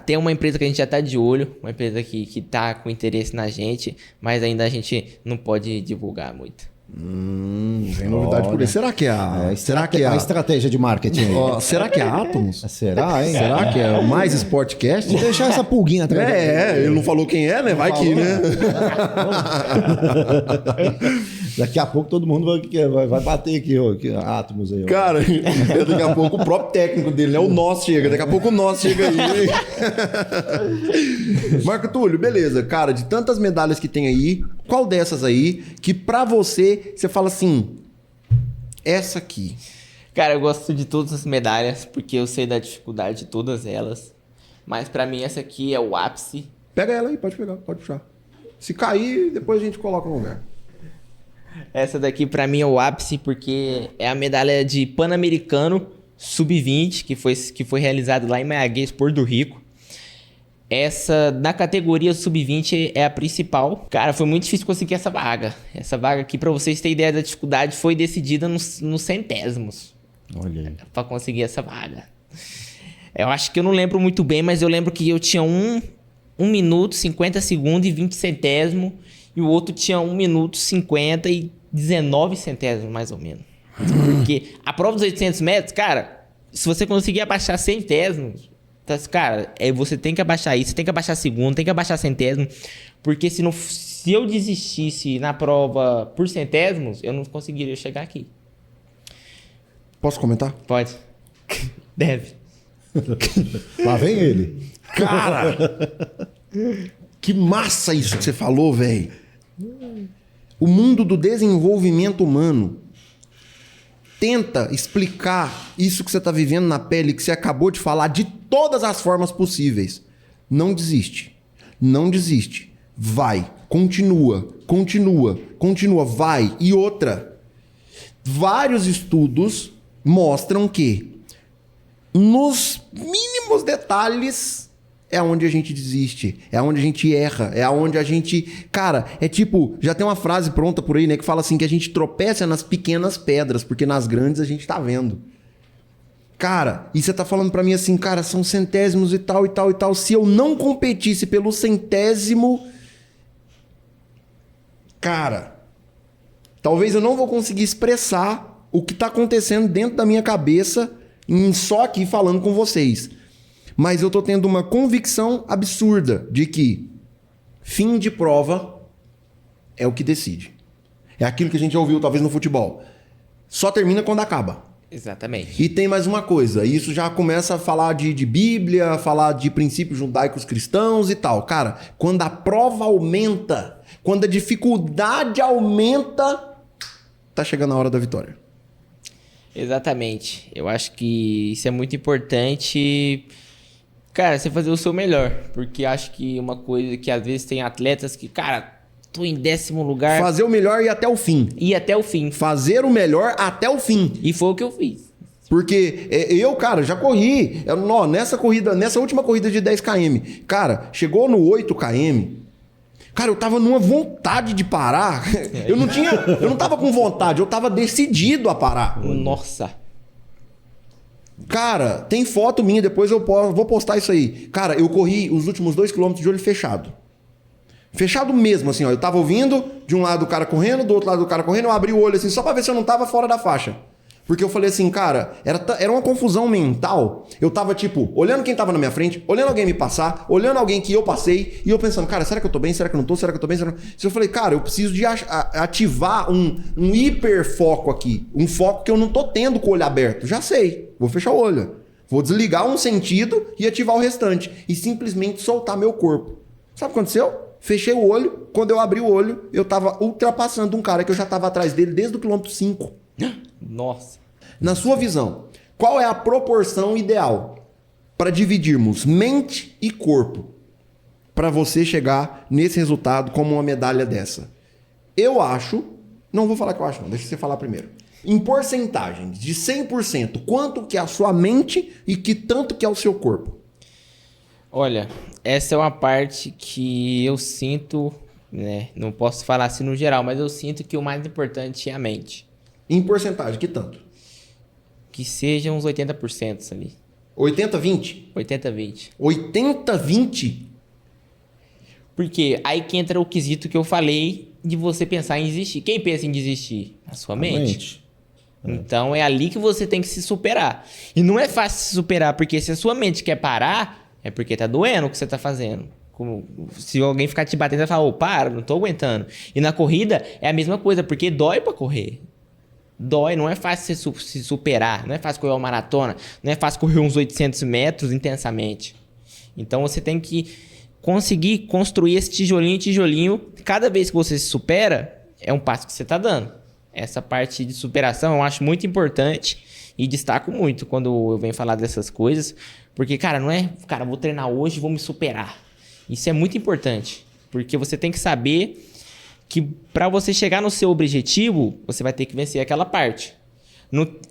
Speaker 1: tem uma empresa que a gente já tá de olho, uma empresa que tá com interesse na gente, mas ainda a gente não pode divulgar muito.
Speaker 2: Tem novidade por aí. Será que é a... será que é
Speaker 3: a estratégia de marketing aí?
Speaker 2: Ó, será que é a Atomos?
Speaker 3: Será, hein?
Speaker 2: Será que é o Mais Sportcast?
Speaker 3: Vou deixar essa pulguinha atrás.
Speaker 2: Ele não falou quem é, né? Vai que, né?
Speaker 3: Daqui a pouco todo mundo vai bater aqui, ó, Atomos aí. Ó.
Speaker 2: Cara, daqui a pouco o próprio técnico dele, né? O nós chega. Daqui a pouco o nós chega aí. Marco Túlio, beleza. Cara, de tantas medalhas que tem aí, qual dessas aí que pra você fala assim, essa aqui?
Speaker 1: Cara, eu gosto de todas as medalhas, porque eu sei da dificuldade de todas elas. Mas pra mim essa aqui é o ápice.
Speaker 2: Pega ela aí, pode pegar, pode puxar. Se cair, depois a gente coloca no lugar.
Speaker 1: Essa daqui pra mim é o ápice, porque é a medalha de Pan-Americano Sub-20, que foi realizado lá em Mayagüez, Porto Rico. Essa, na categoria Sub-20, é a principal. Cara, foi muito difícil conseguir essa vaga. Essa vaga aqui, pra vocês terem ideia da dificuldade, foi decidida nos centésimos.
Speaker 3: Olha aí.
Speaker 1: Pra conseguir essa vaga. Eu acho que eu não lembro muito bem, mas eu lembro que eu tinha 1 minuto, 50 segundos e 20 centésimos. E o outro tinha 1 minuto, 50 e 19 centésimos, mais ou menos. Porque a prova dos 800 metros, cara, se você conseguir abaixar centésimos... Cara, você tem que abaixar isso, tem que abaixar segundo, tem que abaixar centésimo, porque se eu desistisse na prova por centésimos, eu não conseguiria chegar aqui.
Speaker 2: Posso comentar?
Speaker 1: Pode. Deve.
Speaker 3: Lá vem ele.
Speaker 2: Cara! Que massa isso que você falou, velho. O mundo do desenvolvimento humano tenta explicar isso que você está vivendo na pele, que você acabou de falar, de todas as formas possíveis. Não desiste. Não desiste. Vai. Continua. Continua. Continua. Vai. E outra. Vários estudos mostram que nos mínimos detalhes é onde a gente desiste, é onde a gente erra, é onde a gente... Cara, é tipo, já tem uma frase pronta por aí, né, que fala assim, que a gente tropeça nas pequenas pedras, porque nas grandes a gente tá vendo. Cara, e você tá falando pra mim assim, cara, são centésimos e tal, e tal, e tal. Se eu não competisse pelo centésimo... Cara, Talvez eu não vou conseguir expressar o que tá acontecendo dentro da minha cabeça só aqui falando com vocês. Mas eu tô tendo uma convicção absurda de que fim de prova é o que decide. É aquilo que a gente já ouviu talvez no futebol. Só termina quando acaba.
Speaker 1: Exatamente.
Speaker 2: E tem mais uma coisa, isso já começa a falar de Bíblia, falar de princípios judaicos cristãos e tal. Cara, quando a prova aumenta, quando a dificuldade aumenta, tá chegando a hora da vitória.
Speaker 1: Exatamente. Eu acho que isso é muito importante, cara, você fazer o seu melhor. Porque acho que uma coisa que às vezes tem atletas que, cara, tô em 10º lugar.
Speaker 2: Fazer o melhor e ir até o fim.
Speaker 1: E até o fim.
Speaker 2: Fazer o melhor até o fim.
Speaker 1: E foi o que eu fiz.
Speaker 2: Porque eu, cara, já corri. Nessa última corrida de 10 km. Cara, chegou no 8 km. Cara, eu tava numa vontade de parar. Eu não tava com vontade, eu tava decidido a parar.
Speaker 1: Nossa.
Speaker 2: Cara, tem foto minha, depois eu vou postar isso aí. Cara, eu corri os últimos 2 km de olho fechado. Fechado mesmo, assim, ó. Eu tava ouvindo, de um lado o cara correndo, do outro lado o cara correndo, eu abri o olho assim, só pra ver se eu não tava fora da faixa. Porque eu falei assim, cara, era uma confusão mental. Eu tava, tipo, olhando quem tava na minha frente, olhando alguém me passar, olhando alguém que eu passei, e eu pensando, cara, será que eu tô bem? Será que eu não tô? Será que eu tô bem? Eu falei, cara, eu preciso de ativar um hiperfoco aqui. Um foco que eu não tô tendo com o olho aberto. Já sei, vou fechar o olho. Vou desligar um sentido e ativar o restante. E simplesmente soltar meu corpo. Sabe o que aconteceu? Fechei o olho, quando eu abri o olho, eu tava ultrapassando um cara que eu já tava atrás dele desde o quilômetro 5.
Speaker 1: Nossa.
Speaker 2: Na sua visão, qual é a proporção ideal para dividirmos mente e corpo para você chegar nesse resultado como uma medalha dessa? Eu acho, não vou falar que eu acho não, deixa você falar primeiro. Em porcentagem de 100%, quanto que é a sua mente e que tanto que é o seu corpo?
Speaker 1: Olha, essa é uma parte que eu sinto, né? Não posso falar assim no geral, mas eu sinto que o mais importante é a mente.
Speaker 2: Em porcentagem, que tanto?
Speaker 1: Que seja uns 80% ali.
Speaker 2: 80-20?
Speaker 1: 80-20.
Speaker 2: 80-20?
Speaker 1: Porque aí que entra o quesito que eu falei de você pensar em desistir. Quem pensa em desistir? A sua mente. Então é ali que você tem que se superar. E não é fácil se superar, porque se a sua mente quer parar, é porque tá doendo o que você tá fazendo. Se alguém ficar te batendo, você vai falar, ô, para, não tô aguentando. E na corrida é a mesma coisa, porque dói pra correr. Dói, não é fácil se superar, não é fácil correr uma maratona, não é fácil correr uns 800 metros intensamente. Então você tem que conseguir construir esse tijolinho em tijolinho. Cada vez que você se supera, é um passo que você tá dando. Essa parte de superação eu acho muito importante e destaco muito quando eu venho falar dessas coisas. Porque, cara, não é, cara, vou treinar hoje e vou me superar. Isso é muito importante, porque você tem que saber que para você chegar no seu objetivo, você vai ter que vencer aquela parte.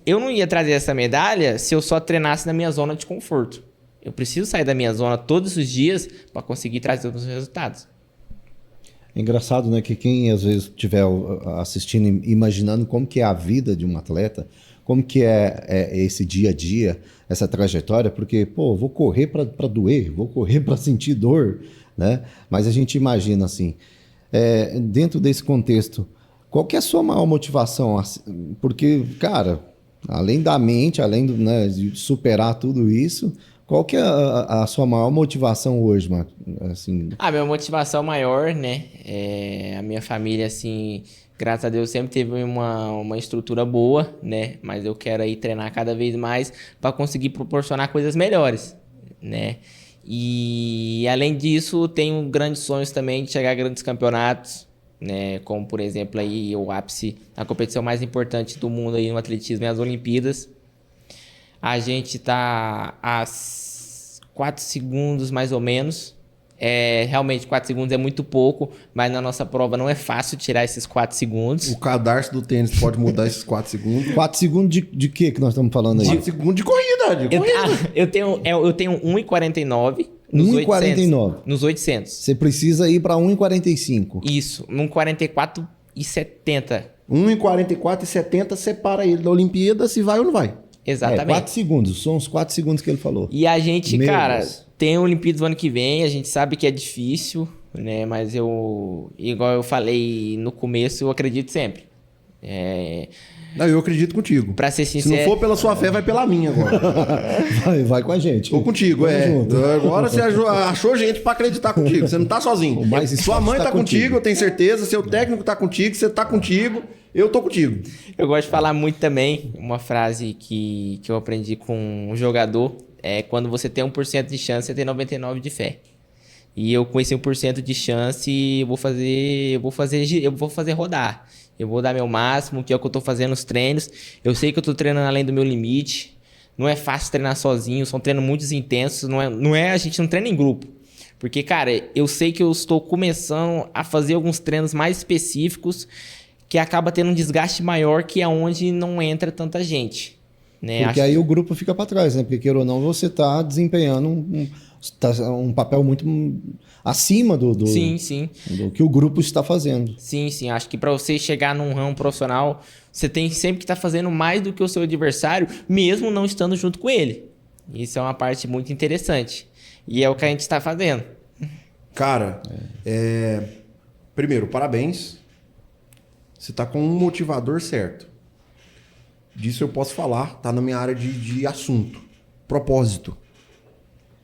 Speaker 1: Eu não ia trazer essa medalha se eu só treinasse na minha zona de conforto. Eu preciso sair da minha zona todos os dias para conseguir trazer os resultados.
Speaker 3: É engraçado, né, que quem às vezes estiver assistindo, imaginando como que é a vida de um atleta, como que é esse dia a dia, essa trajetória, porque, pô, vou correr para doer, vou correr para sentir dor, né? Mas a gente imagina assim, dentro desse contexto, qual que é a sua maior motivação? Porque, cara, além da mente, além né, de superar tudo isso, qual que é a sua maior motivação hoje, Marco? Assim...
Speaker 1: A minha motivação maior, né? A minha família, assim, graças a Deus, sempre teve uma estrutura boa, né? Mas eu quero aí treinar cada vez mais para conseguir proporcionar coisas melhores, né? E além disso, tenho grandes sonhos também de chegar a grandes campeonatos, né? Como, por exemplo, aí o ápice, a competição mais importante do mundo aí no atletismo é as Olimpíadas. A gente tá a 4 segundos mais ou menos. Realmente 4 segundos é muito pouco, mas na nossa prova não é fácil tirar esses 4 segundos.
Speaker 2: O cadarço do tênis pode mudar esses 4 segundos.
Speaker 3: 4 segundos de quê que nós estamos falando aí?
Speaker 2: 4 segundos de corrida,
Speaker 1: Eu tenho 1,49 nos 800.
Speaker 3: Você precisa ir para 1,45.
Speaker 1: Isso, 1,44,70.
Speaker 2: 1,44,70 separa ele da Olimpíada se vai ou não vai.
Speaker 1: Exatamente.
Speaker 3: 4 segundos, são os 4 segundos que ele falou.
Speaker 1: E a gente,
Speaker 3: Meu
Speaker 1: cara,
Speaker 3: Deus.
Speaker 1: tem o Olimpíadas do ano que vem, a gente sabe que é difícil, né? Mas igual eu falei no começo, eu acredito sempre.
Speaker 2: Não, eu acredito contigo.
Speaker 1: Pra ser
Speaker 2: Se
Speaker 1: sincero...
Speaker 2: não for pela sua fé, vai pela minha agora.
Speaker 3: Vai com a gente.
Speaker 2: Tô contigo,
Speaker 3: Vamos junto.
Speaker 2: Agora você achou gente pra acreditar contigo. Você não tá sozinho.
Speaker 3: Mas
Speaker 2: sua mãe tá contigo, eu tenho certeza. Seu técnico tá contigo, você tá contigo. Eu tô contigo.
Speaker 1: Eu gosto de falar muito também, uma frase que eu aprendi com um jogador, é quando você tem 1% de chance, você tem 99% de fé. E eu com esse 1% de chance, eu vou fazer rodar. Eu vou dar meu máximo, que é o que eu tô fazendo nos treinos. Eu sei que eu tô treinando além do meu limite. Não é fácil treinar sozinho, são treinos muito intensos. A gente não treina em grupo. Porque, cara, eu sei que eu estou começando a fazer alguns treinos mais específicos que acaba tendo um desgaste maior que é onde não entra tanta gente. Né?
Speaker 3: Porque aí o grupo fica para trás, né? Porque, queira ou não, você está desempenhando um papel muito acima do que o grupo está fazendo.
Speaker 1: Sim. Acho que para você chegar num ramo profissional, você tem sempre que estar fazendo mais do que o seu adversário, mesmo não estando junto com ele. Isso é uma parte muito interessante. E é o que a gente está fazendo.
Speaker 2: Cara, primeiro, parabéns. Você tá com um motivador certo. Disso eu posso falar, tá na minha área de assunto. Propósito.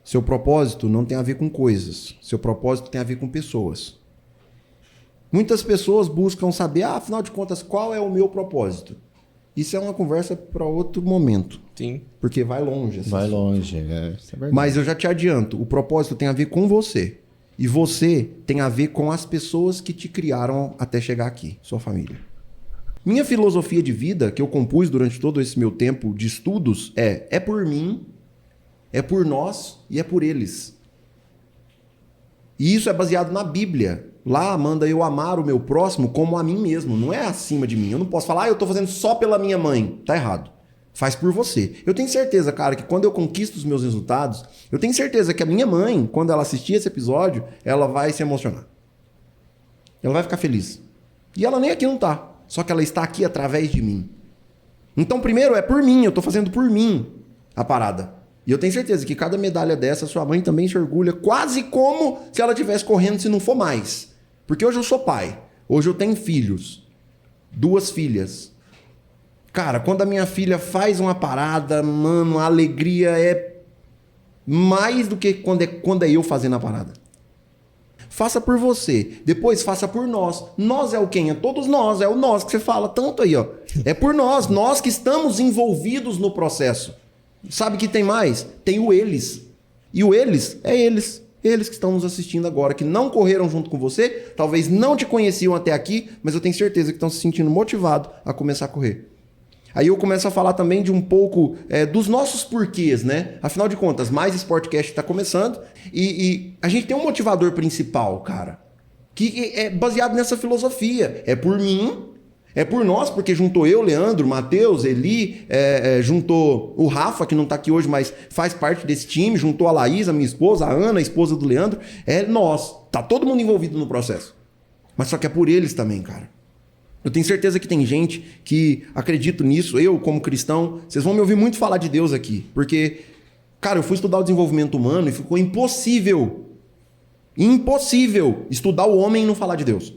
Speaker 2: Seu propósito não tem a ver com coisas. Seu propósito tem a ver com pessoas. Muitas pessoas buscam saber, afinal de contas, qual é o meu propósito? Isso é uma conversa para outro momento.
Speaker 1: Sim.
Speaker 2: Porque vai longe. Assim.
Speaker 3: Vai longe, isso é verdade.
Speaker 2: Mas eu já te adianto, o propósito tem a ver com você. E você tem a ver com as pessoas que te criaram até chegar aqui, sua família. Minha filosofia de vida, que eu compus durante todo esse meu tempo de estudos, é por mim, é por nós e é por eles. E isso é baseado na Bíblia. Lá manda eu amar o meu próximo como a mim mesmo, não é acima de mim. Eu não posso falar, eu estou fazendo só pela minha mãe. Tá errado. Faz por você. Eu tenho certeza, cara, que quando eu conquisto os meus resultados, eu tenho certeza que a minha mãe, quando ela assistir esse episódio, ela vai se emocionar. Ela vai ficar feliz. E ela nem aqui não tá. Só que ela está aqui através de mim. Então, primeiro, é por mim. Eu tô fazendo por mim a parada. E eu tenho certeza que cada medalha dessa, sua mãe também se orgulha, quase como se ela estivesse correndo, se não for mais. Porque hoje eu sou pai. Hoje eu tenho filhos. 2 filhas. Cara, quando a minha filha faz uma parada, mano, a alegria é mais do que quando é eu fazendo a parada. Faça por você, depois faça por nós. Nós é o quem? É todos nós, é o nós que você fala tanto aí, ó. É por nós que estamos envolvidos no processo. Sabe que tem mais? Tem o eles. E o eles é eles. Eles que estão nos assistindo agora, que não correram junto com você, talvez não te conheciam até aqui, mas eu tenho certeza que estão se sentindo motivados a começar a correr. Aí eu começo a falar também de um pouco dos nossos porquês, né? Afinal de contas, mais Sportcast está começando e a gente tem um motivador principal, cara, que é baseado nessa filosofia. É por mim, é por nós, porque juntou eu, Leandro, Matheus, Eli, juntou o Rafa, que não está aqui hoje, mas faz parte desse time, juntou a Laís, a minha esposa, a Ana, a esposa do Leandro. É nós. Tá todo mundo envolvido no processo. Mas só que é por eles também, cara. Eu tenho certeza que tem gente que acredita nisso. Eu, como cristão, vocês vão me ouvir muito falar de Deus aqui. Porque, cara, eu fui estudar o desenvolvimento humano e ficou impossível estudar o homem e não falar de Deus.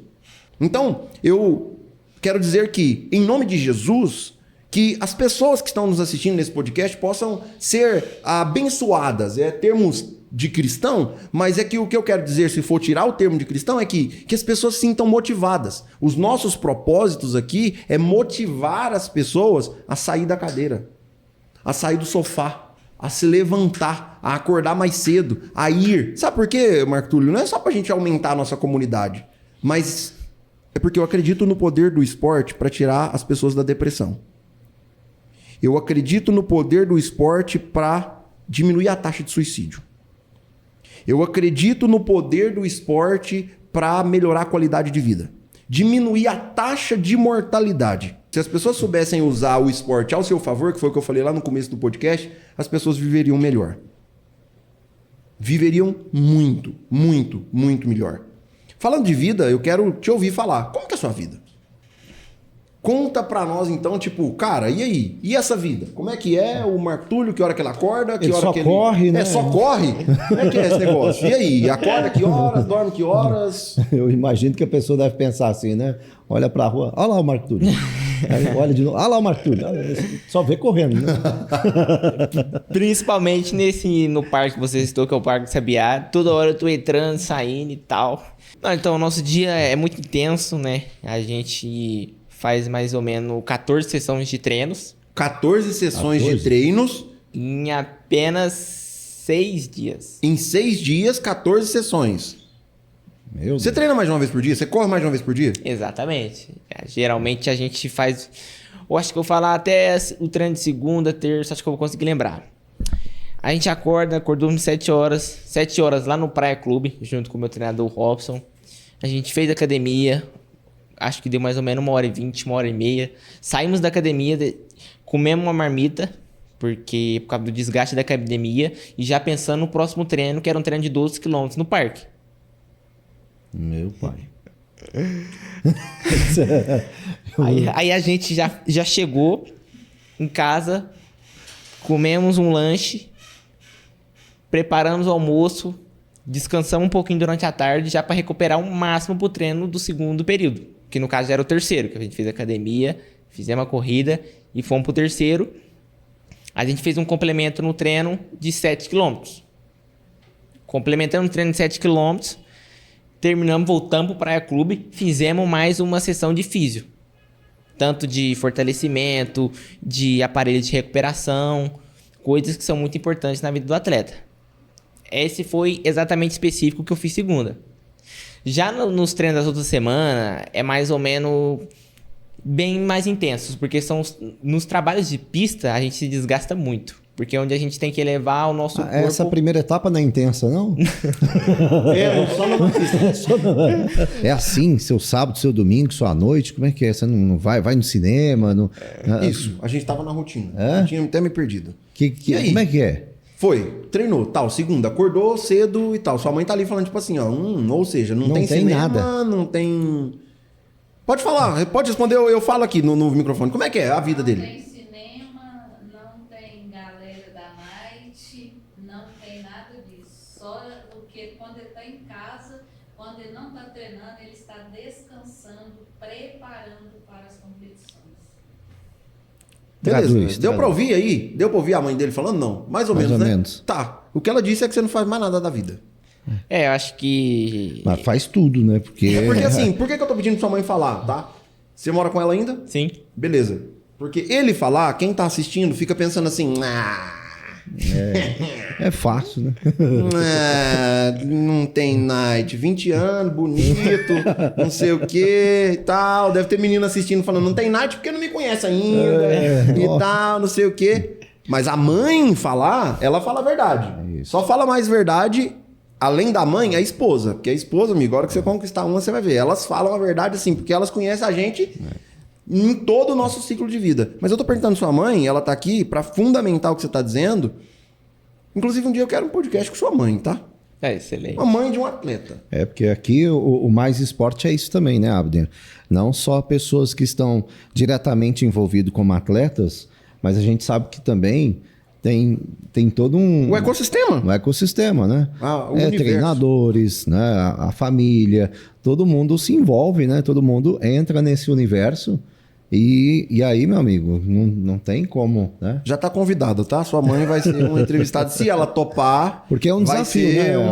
Speaker 2: Então, eu quero dizer que, em nome de Jesus, que as pessoas que estão nos assistindo nesse podcast possam ser abençoadas. Termos de cristão, mas é que o que eu quero dizer, se for tirar o termo de cristão, é que as pessoas se sintam motivadas. Os nossos propósitos aqui é motivar as pessoas a sair da cadeira, a sair do sofá, a se levantar, a acordar mais cedo, a ir. Sabe por quê, Marco Túlio? Não é só pra gente aumentar a nossa comunidade, mas é porque eu acredito no poder do esporte para tirar as pessoas da depressão. Eu acredito no poder do esporte para diminuir a taxa de suicídio. Eu acredito no poder do esporte para melhorar a qualidade de vida. Diminuir a taxa de mortalidade. Se as pessoas soubessem usar o esporte ao seu favor, que foi o que eu falei lá no começo do podcast, as pessoas viveriam melhor. Viveriam muito, muito, muito melhor. Falando de vida, eu quero te ouvir falar. Como que é a sua vida? Conta pra nós, então, tipo, cara, e aí? E essa vida? Como é que é o Marco Túlio? Que hora que ele acorda? Que
Speaker 3: ele
Speaker 2: hora
Speaker 3: só
Speaker 2: que
Speaker 3: corre, né?
Speaker 2: Só corre? Como é que é esse negócio? E aí? Acorda que horas? Dorme que horas?
Speaker 3: Eu imagino que a pessoa deve pensar assim, né? Olha pra rua, olha lá o Marco Túlio. Aí olha de novo. Ah lá o Marco Túlio. Só vê correndo, né?
Speaker 1: Principalmente no parque que você citou, que é o Parque do Sabiá. Toda hora eu tô entrando, saindo e tal. Não, então, o nosso dia é muito intenso, né? A gente faz mais ou menos 14 sessões de treinos
Speaker 2: 14 sessões de treinos.
Speaker 1: em apenas 6 dias.
Speaker 2: Em 6 dias, 14 sessões.
Speaker 3: Meu
Speaker 2: Você
Speaker 3: Deus.
Speaker 2: treina mais de uma vez por dia? Você corre mais de uma vez por dia?
Speaker 1: Exatamente. Geralmente a gente faz... Eu acho que eu vou falar até o treino de segunda, terça, acho que eu vou conseguir lembrar. A gente acordamos 7 horas. 7 horas lá no Praia Clube, junto com o meu treinador Robson. A gente fez academia. Acho que deu mais ou menos 1h20, 1h30. Saímos da academia, comemos uma marmita, porque por causa do desgaste da academia, e já pensando no próximo treino, que era um treino de 12 km no parque.
Speaker 3: Meu pai.
Speaker 1: Aí a gente já chegou em casa, comemos um lanche, preparamos o almoço, descansamos um pouquinho durante a tarde, já para recuperar o máximo pro treino do segundo período, que no caso já era o terceiro, que a gente fez academia, fizemos a corrida e fomos pro terceiro. A gente fez um complemento no treino de 7 km. Complementando o treino de 7 km, terminamos, voltamos pro Praia Clube, fizemos mais uma sessão de físio. Tanto de fortalecimento, de aparelho de recuperação, coisas que são muito importantes na vida do atleta. Esse foi exatamente específico que eu fiz segunda. Já nos treinos das outras semanas, é mais ou menos bem mais intensos, porque nos trabalhos de pista a gente se desgasta muito. Porque é onde a gente tem que elevar o nosso corpo...
Speaker 3: Essa primeira etapa não é intensa, não?
Speaker 2: Só numa pista.
Speaker 3: É assim, seu sábado, seu domingo, sua noite, como é que é? Você não vai no cinema?
Speaker 2: Isso, a gente tava na rotina.
Speaker 3: É?
Speaker 2: Eu tinha até me perdido.
Speaker 3: E aí? Como é que é?
Speaker 2: Foi, treinou, tal, segunda, acordou cedo e tal. Sua mãe tá ali falando, tipo assim, ó, ou seja, não tem cinema,
Speaker 3: nada.
Speaker 2: Não tem... Pode falar, pode responder, eu falo aqui no microfone. Como é que é a vida dele?
Speaker 4: Não tem cinema, não tem galera da night, não tem nada disso. Só porque quando ele tá em casa, quando ele não tá treinando, ele está descansando, preparando para as competições.
Speaker 2: Beleza, deu pra ouvir aí? Deu pra ouvir a mãe dele falando? Não, mais ou menos, né?
Speaker 3: menos.
Speaker 2: Tá, o que ela disse é que você não faz mais nada da vida.
Speaker 1: eu acho que...
Speaker 3: Mas faz tudo, né? Porque
Speaker 2: assim, por que eu tô pedindo pra sua mãe falar, tá? Você mora com ela ainda?
Speaker 1: Sim.
Speaker 2: Beleza. Porque ele falar, quem tá assistindo fica pensando assim,
Speaker 3: é fácil, né?
Speaker 2: não tem night, 20 anos, bonito, não sei o que e tal. Deve ter menino assistindo falando, não tem night porque não me conhece ainda e tal, não sei o que. Mas a mãe falar, ela fala a verdade.
Speaker 3: Isso.
Speaker 2: Só fala mais verdade, além da mãe, a esposa. Porque a esposa, amigo, a hora que você conquistar uma, você vai ver. Elas falam a verdade assim, porque elas conhecem a gente em todo o nosso ciclo de vida. Mas eu tô perguntando sua mãe, ela tá aqui pra fundamentar o que você tá dizendo. Inclusive, um dia eu quero um podcast com sua mãe, tá?
Speaker 1: É excelente.
Speaker 2: Uma mãe de um atleta.
Speaker 3: É, porque aqui o Mais Esporte é isso também, né, Abner? Não só pessoas que estão diretamente envolvidas como atletas, mas a gente sabe que também tem todo um...
Speaker 2: O ecossistema.
Speaker 3: Um ecossistema, né?
Speaker 2: O universo.
Speaker 3: Treinadores, né? A família, todo mundo se envolve, né? Todo mundo entra nesse universo e aí, meu amigo, não tem como, né?
Speaker 2: Já tá convidada, tá? Sua mãe vai ser uma entrevistada. Se ela topar,
Speaker 3: Porque é um
Speaker 2: vai
Speaker 3: desafio,
Speaker 2: ser
Speaker 3: né,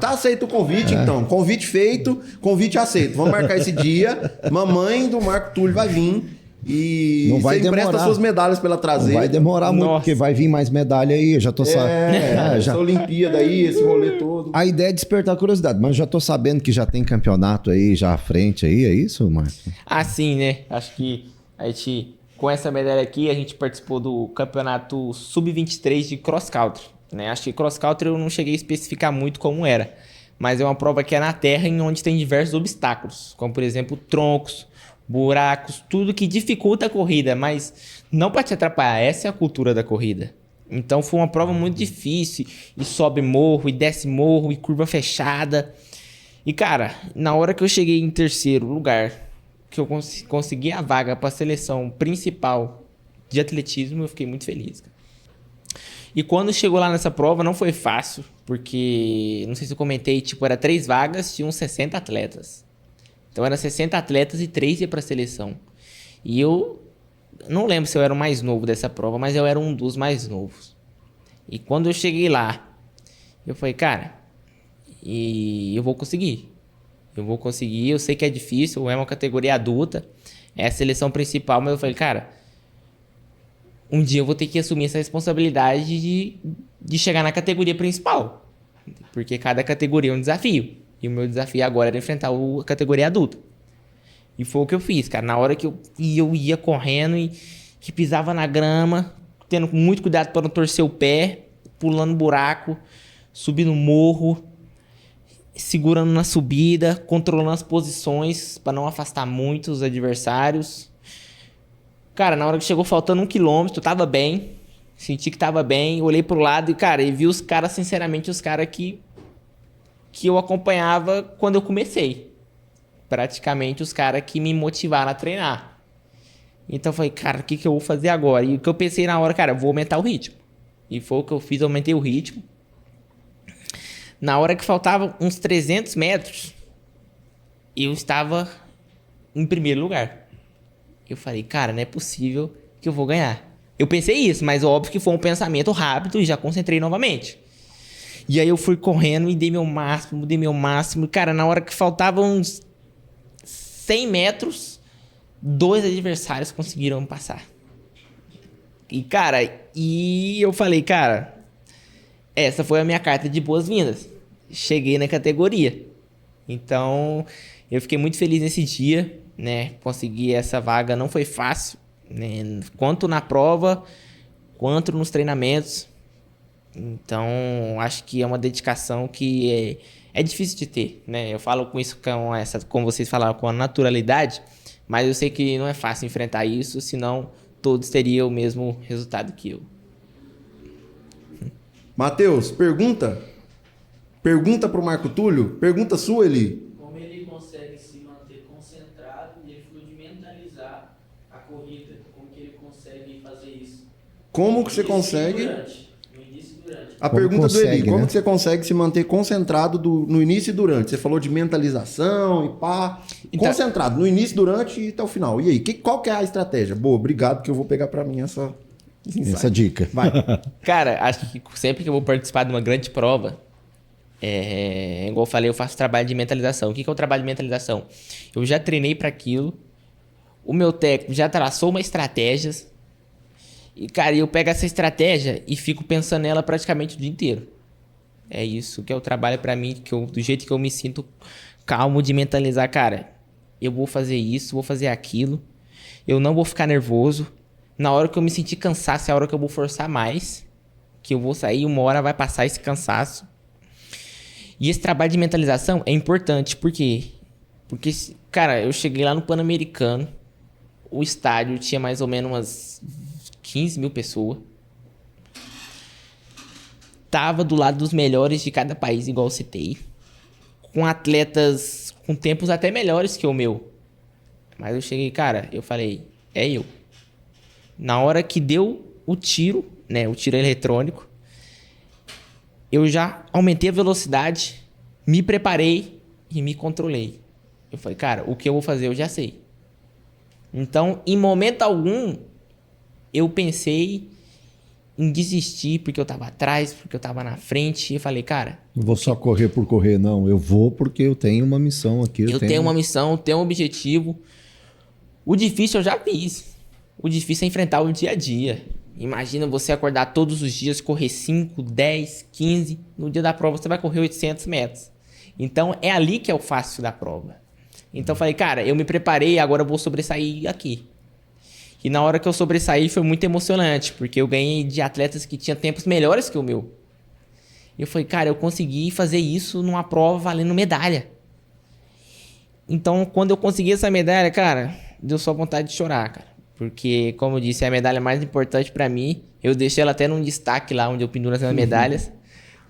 Speaker 2: tá aceito o convite, então. Convite feito, convite aceito. Vamos marcar esse dia. Mamãe do Marco Túlio vai vir e
Speaker 3: Não vai
Speaker 2: você empresta
Speaker 3: demorar.
Speaker 2: suas medalhas pra ela trazer.
Speaker 3: Não vai demorar muito,
Speaker 1: Nossa.
Speaker 3: porque vai vir mais medalha aí, eu já tô sabendo.
Speaker 2: Essa Olimpíada aí, esse rolê todo.
Speaker 3: A ideia é despertar curiosidade, mas já tô sabendo que já tem campeonato aí, já à frente aí, é isso, Marcos?
Speaker 1: Assim, né? Acho que a gente, com essa medalha aqui, a gente participou do campeonato Sub-23 de cross country, né? Acho que cross country eu não cheguei a especificar muito como era, mas é uma prova que é na terra em onde tem diversos obstáculos, como por exemplo troncos, buracos, tudo que dificulta a corrida, mas não para te atrapalhar, essa é a cultura da corrida. Então foi uma prova muito difícil, e sobe morro, e desce morro, e curva fechada. E cara, na hora que eu cheguei em terceiro lugar, que eu consegui a vaga para a seleção principal de atletismo, eu fiquei muito feliz, cara. E quando chegou lá nessa prova, não foi fácil, porque, não sei se eu comentei, tipo, era 3 vagas, tinham 60 atletas. Então era 60 atletas e 3 ia pra seleção. E eu não lembro se eu era o mais novo dessa prova, mas eu era um dos mais novos. E quando eu cheguei lá, eu falei, cara, e eu vou conseguir. Eu sei que é difícil, é uma categoria adulta, é a seleção principal, mas eu falei, cara, um dia eu vou ter que assumir essa responsabilidade de chegar na categoria principal. Porque cada categoria é um desafio. E o meu desafio agora era enfrentar a categoria adulta. E foi o que eu fiz, cara. Na hora que eu ia correndo e que pisava na grama, tendo muito cuidado para não torcer o pé, pulando buraco, subindo morro, segurando na subida, controlando as posições para não afastar muito os adversários. Cara, na hora que chegou faltando 1 quilômetro, tava bem. Senti que tava bem. Olhei pro lado e, cara, e vi os caras, sinceramente, os caras que eu acompanhava quando eu comecei. Praticamente os caras que me motivaram a treinar. Então eu falei, cara, o que eu vou fazer agora? E o que eu pensei na hora, cara, eu vou aumentar o ritmo. E foi o que eu fiz, eu aumentei o ritmo. Na hora que faltava uns 300 metros, eu estava em primeiro lugar. Eu falei, cara, não é possível que eu vou ganhar. Eu pensei isso, mas óbvio que foi um pensamento rápido e já concentrei novamente. E aí eu fui correndo e dei meu máximo. Cara, na hora que faltavam uns 100 metros, 2 adversários conseguiram me passar. E, cara, eu falei, cara, essa foi a minha carta de boas-vindas. Cheguei na categoria. Então, eu fiquei muito feliz nesse dia, né? Conseguir essa vaga não foi fácil, né? Quanto na prova, quanto nos treinamentos. Então, acho que é uma dedicação que é difícil de ter, né? Eu falo com isso como vocês falaram, com a naturalidade, mas eu sei que não é fácil enfrentar isso, senão todos teriam o mesmo resultado que eu.
Speaker 2: Matheus, pergunta pro Marco Túlio. Pergunta sua, Eli.
Speaker 5: Como ele consegue se manter concentrado e ele falou de mentalizar a corrida? Como que ele consegue fazer isso?
Speaker 2: Como que você consegue...
Speaker 5: No início e durante.
Speaker 2: A
Speaker 3: Como
Speaker 2: pergunta
Speaker 3: consegue,
Speaker 2: do Eli, como
Speaker 3: né?
Speaker 2: que você consegue se manter concentrado no início e durante? Você falou de mentalização e pá.
Speaker 1: Então-
Speaker 2: Concentrado no início, durante e até o final. E aí, qual que é a estratégia? Boa, obrigado, que eu vou pegar pra mim essa
Speaker 3: dica.
Speaker 2: Vai.
Speaker 1: Cara, acho que sempre que eu vou participar de uma grande prova, igual eu falei, eu faço trabalho de mentalização. O que é o trabalho de mentalização? Eu já treinei para aquilo, o meu técnico já traçou uma estratégia, e, cara, eu pego essa estratégia e fico pensando nela praticamente o dia inteiro. É isso que é o trabalho para mim, do jeito que eu me sinto calmo de mentalizar, cara, eu vou fazer isso, vou fazer aquilo, eu não vou ficar nervoso. Na hora que eu me sentir cansaço, é a hora que eu vou forçar mais, que eu vou sair, uma hora vai passar esse cansaço. E esse trabalho de mentalização é importante, por quê? Porque, cara, eu cheguei lá no Pan-Americano, o estádio tinha mais ou menos umas 15 mil pessoas. Tava do lado dos melhores de cada país, igual eu citei. Com atletas com tempos até melhores que o meu. Mas eu cheguei, cara, eu falei, é eu. Na hora que deu o tiro, né, o tiro eletrônico, eu já aumentei a velocidade, me preparei e me controlei. Eu falei, cara, o que eu vou fazer eu já sei. Então, em momento algum, eu pensei em desistir porque eu tava atrás, porque eu tava na frente. E eu falei, cara...
Speaker 3: Não vou só correr por correr, não. Eu vou porque eu tenho uma missão aqui.
Speaker 1: Eu tenho uma missão, eu tenho um objetivo. O difícil eu já fiz. O difícil é enfrentar o dia a dia. Imagina você acordar todos os dias, correr 5, 10, 15. No dia da prova você vai correr 800 metros. Então é ali que é o fácil da prova. Então eu falei, cara, eu me preparei, agora eu vou sobressair aqui. E na hora que eu sobressaí foi muito emocionante, porque eu ganhei de atletas que tinham tempos melhores que o meu. E eu falei, cara, eu consegui fazer isso numa prova valendo medalha. Então, quando eu consegui essa medalha, cara, deu só vontade de chorar, cara. Porque, como eu disse, é a medalha mais importante pra mim. Eu deixei ela até num destaque lá, onde eu penduro as medalhas.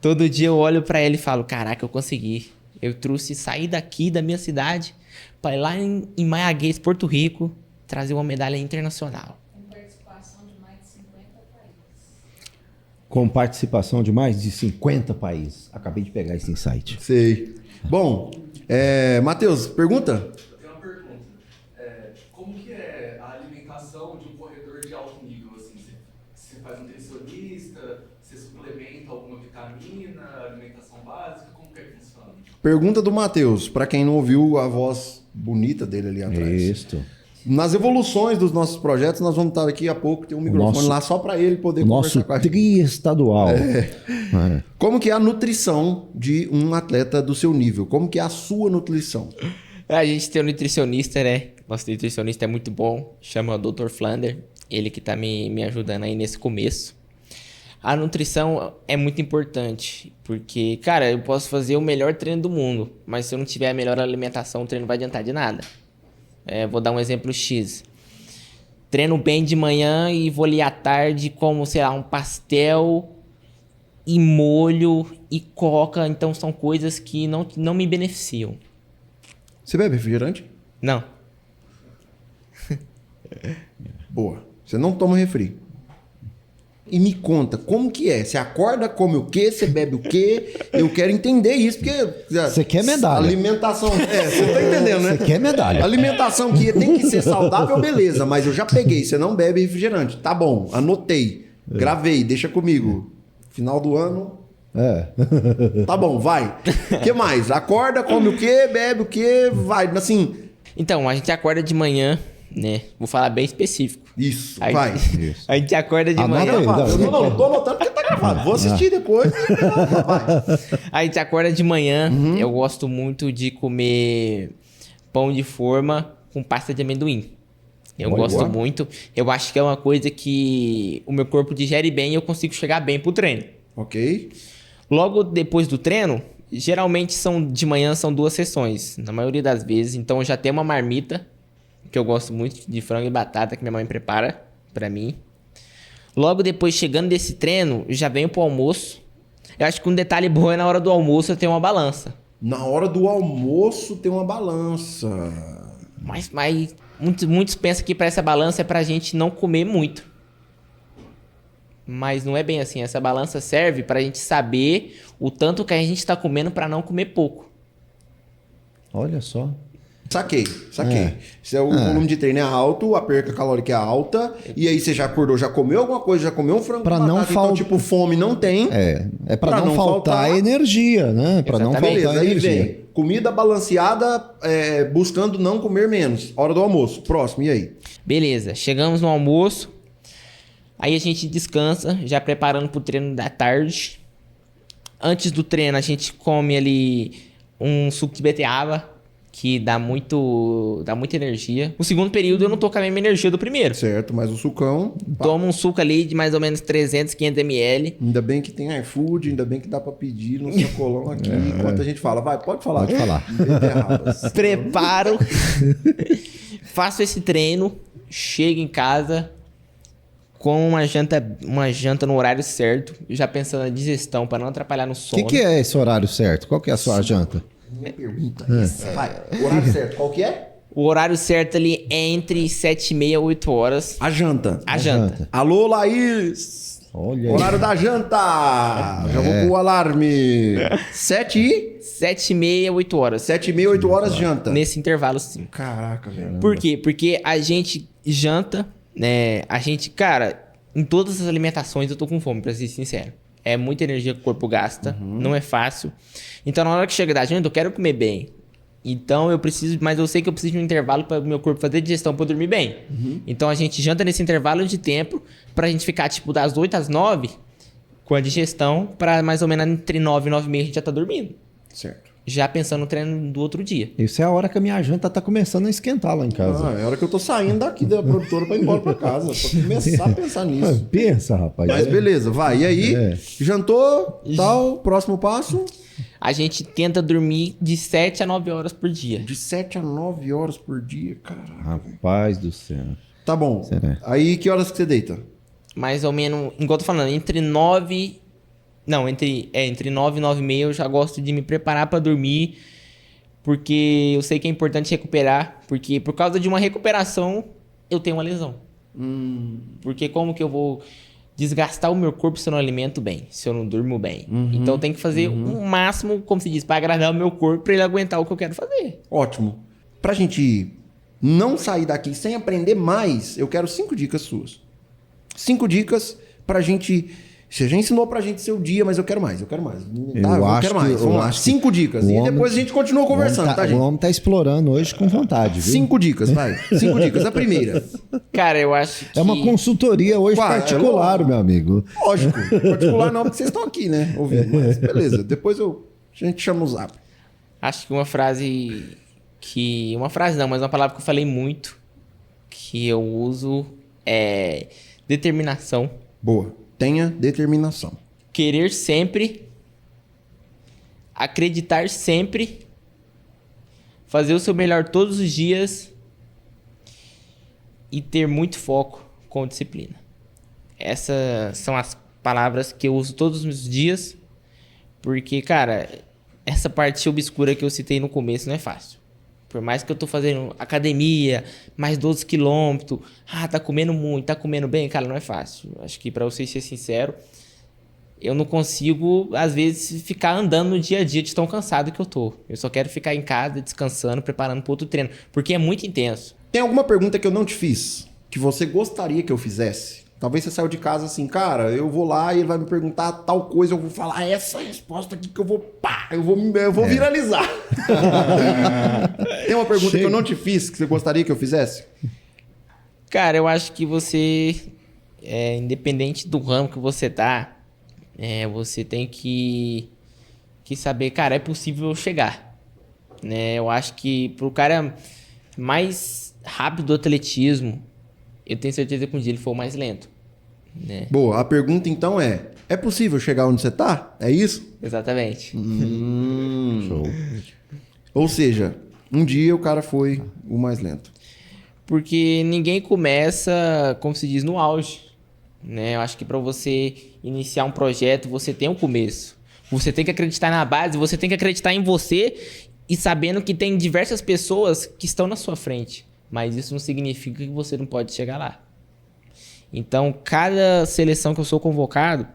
Speaker 1: Todo dia eu olho pra ela e falo, caraca, eu consegui. Eu saí daqui da minha cidade pra ir lá em Maiaguês, Porto Rico, trazer uma medalha internacional.
Speaker 4: Com participação de mais de 50 países.
Speaker 3: Com participação de mais de 50 países. Acabei de pegar esse insight.
Speaker 2: Sei. Bom, Matheus, pergunta? Pergunta do Matheus, para quem não ouviu a voz bonita dele ali atrás.
Speaker 3: Isso.
Speaker 2: Nas evoluções dos nossos projetos, nós vamos estar daqui a pouco, tem um microfone lá só para ele poder
Speaker 3: Nosso
Speaker 2: conversar com a gente.
Speaker 3: tri-estadual.
Speaker 2: Como que é a nutrição de um atleta do seu nível? Como que é a sua nutrição?
Speaker 1: A gente tem um nutricionista, né? Nosso nutricionista é muito bom, chama o Dr. Flander. Ele que tá me ajudando aí nesse começo. A nutrição é muito importante, porque, cara, eu posso fazer o melhor treino do mundo, mas se eu não tiver a melhor alimentação, o treino não vai adiantar de nada. Vou dar um exemplo X. Treino bem de manhã e vou ali à tarde como, sei lá, um pastel e molho e coca. Então são coisas que não me beneficiam.
Speaker 2: Você bebe refrigerante?
Speaker 1: Não.
Speaker 2: Boa. Você não toma refri. E me conta, como que é? Você acorda, come o quê? Você bebe o quê? Eu quero entender isso, porque...
Speaker 3: Você quer medalha.
Speaker 2: Alimentação... você tá entendendo, né?
Speaker 3: Você quer medalha.
Speaker 2: Alimentação que tem que ser saudável, beleza. Mas eu já peguei. Você não bebe refrigerante. Tá bom, anotei. Gravei, deixa comigo. Final do ano... Tá bom, vai. O que mais? Acorda, come o quê? Bebe o quê? Vai, assim...
Speaker 1: Então, a gente acorda de manhã, né? Vou falar bem específico.
Speaker 2: Isso,
Speaker 1: Aí-
Speaker 2: vai.
Speaker 1: A gente acorda de
Speaker 3: Anota
Speaker 1: manhã.
Speaker 3: aí.
Speaker 2: Não tô anotando porque tá gravado. Vou assistir depois. Vai.
Speaker 1: A gente acorda de manhã. Eu gosto muito de comer pão de forma com pasta de amendoim. Eu
Speaker 2: Boa,
Speaker 1: gosto
Speaker 2: boa.
Speaker 1: muito. Eu acho que é uma coisa que o meu corpo digere bem e eu consigo chegar bem pro treino.
Speaker 2: Ok.
Speaker 1: Logo depois do treino, geralmente de manhã são 2 sessões, na maioria das vezes. Então eu já tenho uma marmita, que eu gosto muito de frango e batata, que minha mãe prepara pra mim. Logo depois, chegando desse treino, já venho pro almoço. Eu acho que um detalhe bom é na hora do almoço eu tenho uma balança.
Speaker 2: Na hora do almoço tem uma balança.
Speaker 1: Mas muitos pensam que para essa balança é pra gente não comer muito. Mas não é bem assim. Essa balança serve pra gente saber o tanto que a gente tá comendo pra não comer pouco.
Speaker 3: Olha só.
Speaker 2: Saquei. Se o volume de treino é alto, a perca calórica é alta, e aí você já acordou, já comeu alguma coisa, já comeu um frango
Speaker 3: Pra
Speaker 2: com
Speaker 3: não
Speaker 2: batata, então
Speaker 3: fal-
Speaker 2: tipo, fome não tem.
Speaker 3: É pra não faltar energia, né? Pra não
Speaker 1: Exatamente.
Speaker 3: faltar
Speaker 2: Beleza, aí
Speaker 3: energia.
Speaker 2: vem. Comida balanceada, buscando não comer menos. Hora do almoço. Próximo, e aí?
Speaker 1: Beleza, chegamos no almoço. Aí a gente descansa, já preparando pro treino da tarde. Antes do treino, a gente come ali um suco de beterraba, que dá muita energia. No segundo período, eu não tô com a mesma energia do primeiro.
Speaker 2: Certo, mas o sucão...
Speaker 1: Tomo um suco ali de mais ou menos 300, 500 ml.
Speaker 2: Ainda bem que tem iFood, ainda bem que dá pra pedir no sacolão aqui, enquanto a gente fala. Vai, pode falar.
Speaker 3: Pode falar.
Speaker 2: Beterrabas.
Speaker 1: Preparo, faço esse treino, chego em casa com uma janta no horário certo, já pensando na digestão para não atrapalhar no
Speaker 3: O
Speaker 1: sono.
Speaker 3: que é esse horário certo? Qual que é a sua janta?
Speaker 2: Minha pergunta é essa. Vai, horário certo, qual que é?
Speaker 1: O horário certo ali é entre 7h30 e 8 horas.
Speaker 2: A janta.
Speaker 1: A janta.
Speaker 2: Alô, Laís!
Speaker 3: Olha aí.
Speaker 2: Horário da janta! Já vou pro alarme.
Speaker 1: 7h30, 8 horas.
Speaker 2: 7h30, 8 horas janta.
Speaker 1: Nesse intervalo, sim.
Speaker 2: Caraca, velho.
Speaker 1: Por quê? Porque a gente janta, né? A gente, cara, em todas as alimentações eu tô com fome, pra ser sincero. É muita energia que o corpo gasta, não é fácil. Então, na hora que chega da janta, eu quero comer bem. Então, mas eu sei que eu preciso de um intervalo para o meu corpo fazer digestão para eu dormir bem. Então, a gente janta nesse intervalo de tempo pra gente ficar, tipo, das 8 às 9 com a digestão, pra mais ou menos entre 9 e 9h30 a gente já tá dormindo.
Speaker 2: Certo.
Speaker 1: Já pensando no treino do outro dia.
Speaker 3: Isso é a hora que a minha janta tá começando a esquentar lá em casa.
Speaker 2: É a hora que eu tô saindo daqui da produtora pra ir embora pra casa. Pra começar a pensar nisso.
Speaker 3: Pensa, rapaz.
Speaker 2: Mas beleza, vai. E aí? Jantou, tal, próximo passo?
Speaker 1: A gente tenta dormir de 7 a 9 horas por dia.
Speaker 2: De 7 a 9 horas por dia, caraca.
Speaker 3: Rapaz do céu.
Speaker 2: Tá bom.
Speaker 3: Será?
Speaker 2: Aí, que horas que você deita?
Speaker 1: Mais ou menos, igual eu tô falando, entre 9... Não, entre 9 e 9h30 eu já gosto de me preparar pra dormir, porque eu sei que é importante recuperar, porque por causa de uma recuperação eu tenho uma lesão. Porque como que eu vou desgastar o meu corpo se eu não alimento bem, se eu não durmo bem? Então eu tenho que fazer o máximo, como se diz, pra agradar o meu corpo, pra ele aguentar o que eu quero fazer.
Speaker 2: Ótimo. Pra gente não sair daqui sem aprender mais, eu quero 5 dicas suas. 5 dicas pra gente Você já ensinou pra gente seu dia, mas eu quero mais, eu quero mais.
Speaker 3: Eu
Speaker 2: Vamos lá,
Speaker 3: acho que
Speaker 2: 5 dicas.
Speaker 3: o
Speaker 2: E
Speaker 3: homem-
Speaker 2: depois a gente continua conversando, tá,
Speaker 3: O
Speaker 2: gente?
Speaker 3: homem tá explorando hoje com vontade, viu?
Speaker 2: 5 dicas, vai. 5 dicas. A primeira.
Speaker 1: Cara, eu acho que...
Speaker 3: É uma consultoria hoje
Speaker 2: Uai,
Speaker 3: particular, meu amigo.
Speaker 2: Lógico. Particular não, porque vocês estão aqui, né? Ouvindo. Mas beleza. Depois a gente chama o zap.
Speaker 1: Acho que uma frase que... Uma frase não, mas uma palavra que eu falei muito, que eu uso é determinação.
Speaker 2: Boa. Tenha determinação.
Speaker 1: Querer sempre, acreditar sempre, fazer o seu melhor todos os dias e ter muito foco com disciplina. Essas são as palavras que eu uso todos os dias, porque, cara, essa parte obscura que eu citei no começo não é fácil. Por mais que eu tô fazendo academia, mais 12 quilômetros, tá comendo muito, tá comendo bem, cara, não é fácil. Acho que pra vocês ser sincero, eu não consigo, às vezes, ficar andando no dia a dia de tão cansado que eu tô. Eu só quero ficar em casa, descansando, preparando para outro treino, porque é muito intenso.
Speaker 2: Tem alguma pergunta que eu não te fiz, que você gostaria que eu fizesse? Talvez você saiu de casa assim, cara, eu vou lá e ele vai me perguntar tal coisa, eu vou falar essa resposta aqui que eu vou, eu vou viralizar. Tem uma pergunta que eu não te fiz, que você gostaria que eu fizesse?
Speaker 1: Cara, eu acho que você, independente do ramo que você tá, você tem que saber, cara, é possível chegar. Né? Eu acho que pro cara mais rápido do atletismo, eu tenho certeza que um dia ele for o mais lento. Né?
Speaker 2: Boa, a pergunta então é possível chegar onde você tá? É isso?
Speaker 1: Exatamente.
Speaker 3: Show.
Speaker 2: Ou seja, um dia o cara foi o mais lento.
Speaker 1: Porque ninguém começa, como se diz, no auge. Né? Eu acho que para você iniciar um projeto, você tem um começo. Você tem que acreditar na base, você tem que acreditar em você e sabendo que tem diversas pessoas que estão na sua frente. Mas isso não significa que você não pode chegar lá. Então, cada seleção que eu sou convocado,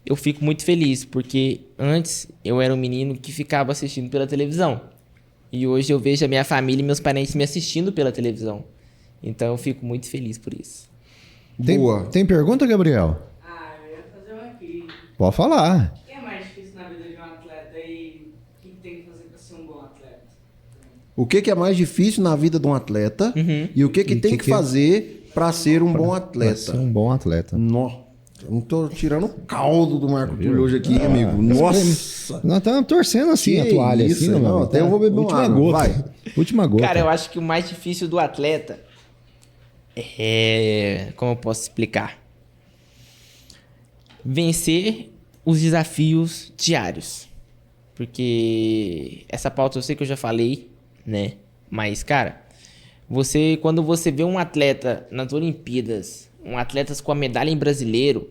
Speaker 1: eu fico muito feliz, porque antes eu era um menino que ficava assistindo pela televisão. E hoje eu vejo a minha família e meus parentes me assistindo pela televisão. Então, eu fico muito feliz por isso.
Speaker 2: Boa.
Speaker 3: Tem pergunta, Gabriel?
Speaker 5: Eu ia fazer uma aqui.
Speaker 3: Pode falar.
Speaker 5: O que é mais difícil na vida de um atleta e o que tem que fazer para ser um bom atleta?
Speaker 2: O que é mais difícil na vida de um atleta e o que tem que fazer para ser um bom
Speaker 3: Pra
Speaker 2: atleta?
Speaker 3: ser um bom atleta.
Speaker 2: Nossa, não tô tirando o caldo do Marco Túlio hoje aqui, amigo. Nossa.
Speaker 3: Nós estamos torcendo assim
Speaker 2: Que
Speaker 3: a toalha.
Speaker 2: isso,
Speaker 3: assim,
Speaker 2: irmão,
Speaker 3: mano.
Speaker 2: até eu vou beber uma
Speaker 3: Última
Speaker 2: água,
Speaker 3: gota.
Speaker 2: vai.
Speaker 3: Última gota.
Speaker 1: Cara, eu acho que o mais difícil do atleta é... Como eu posso explicar? Vencer os desafios diários. Porque essa pauta eu sei que eu já falei, né? Mas, cara, quando você vê um atleta nas Olimpíadas, um atleta com a medalha em brasileiro,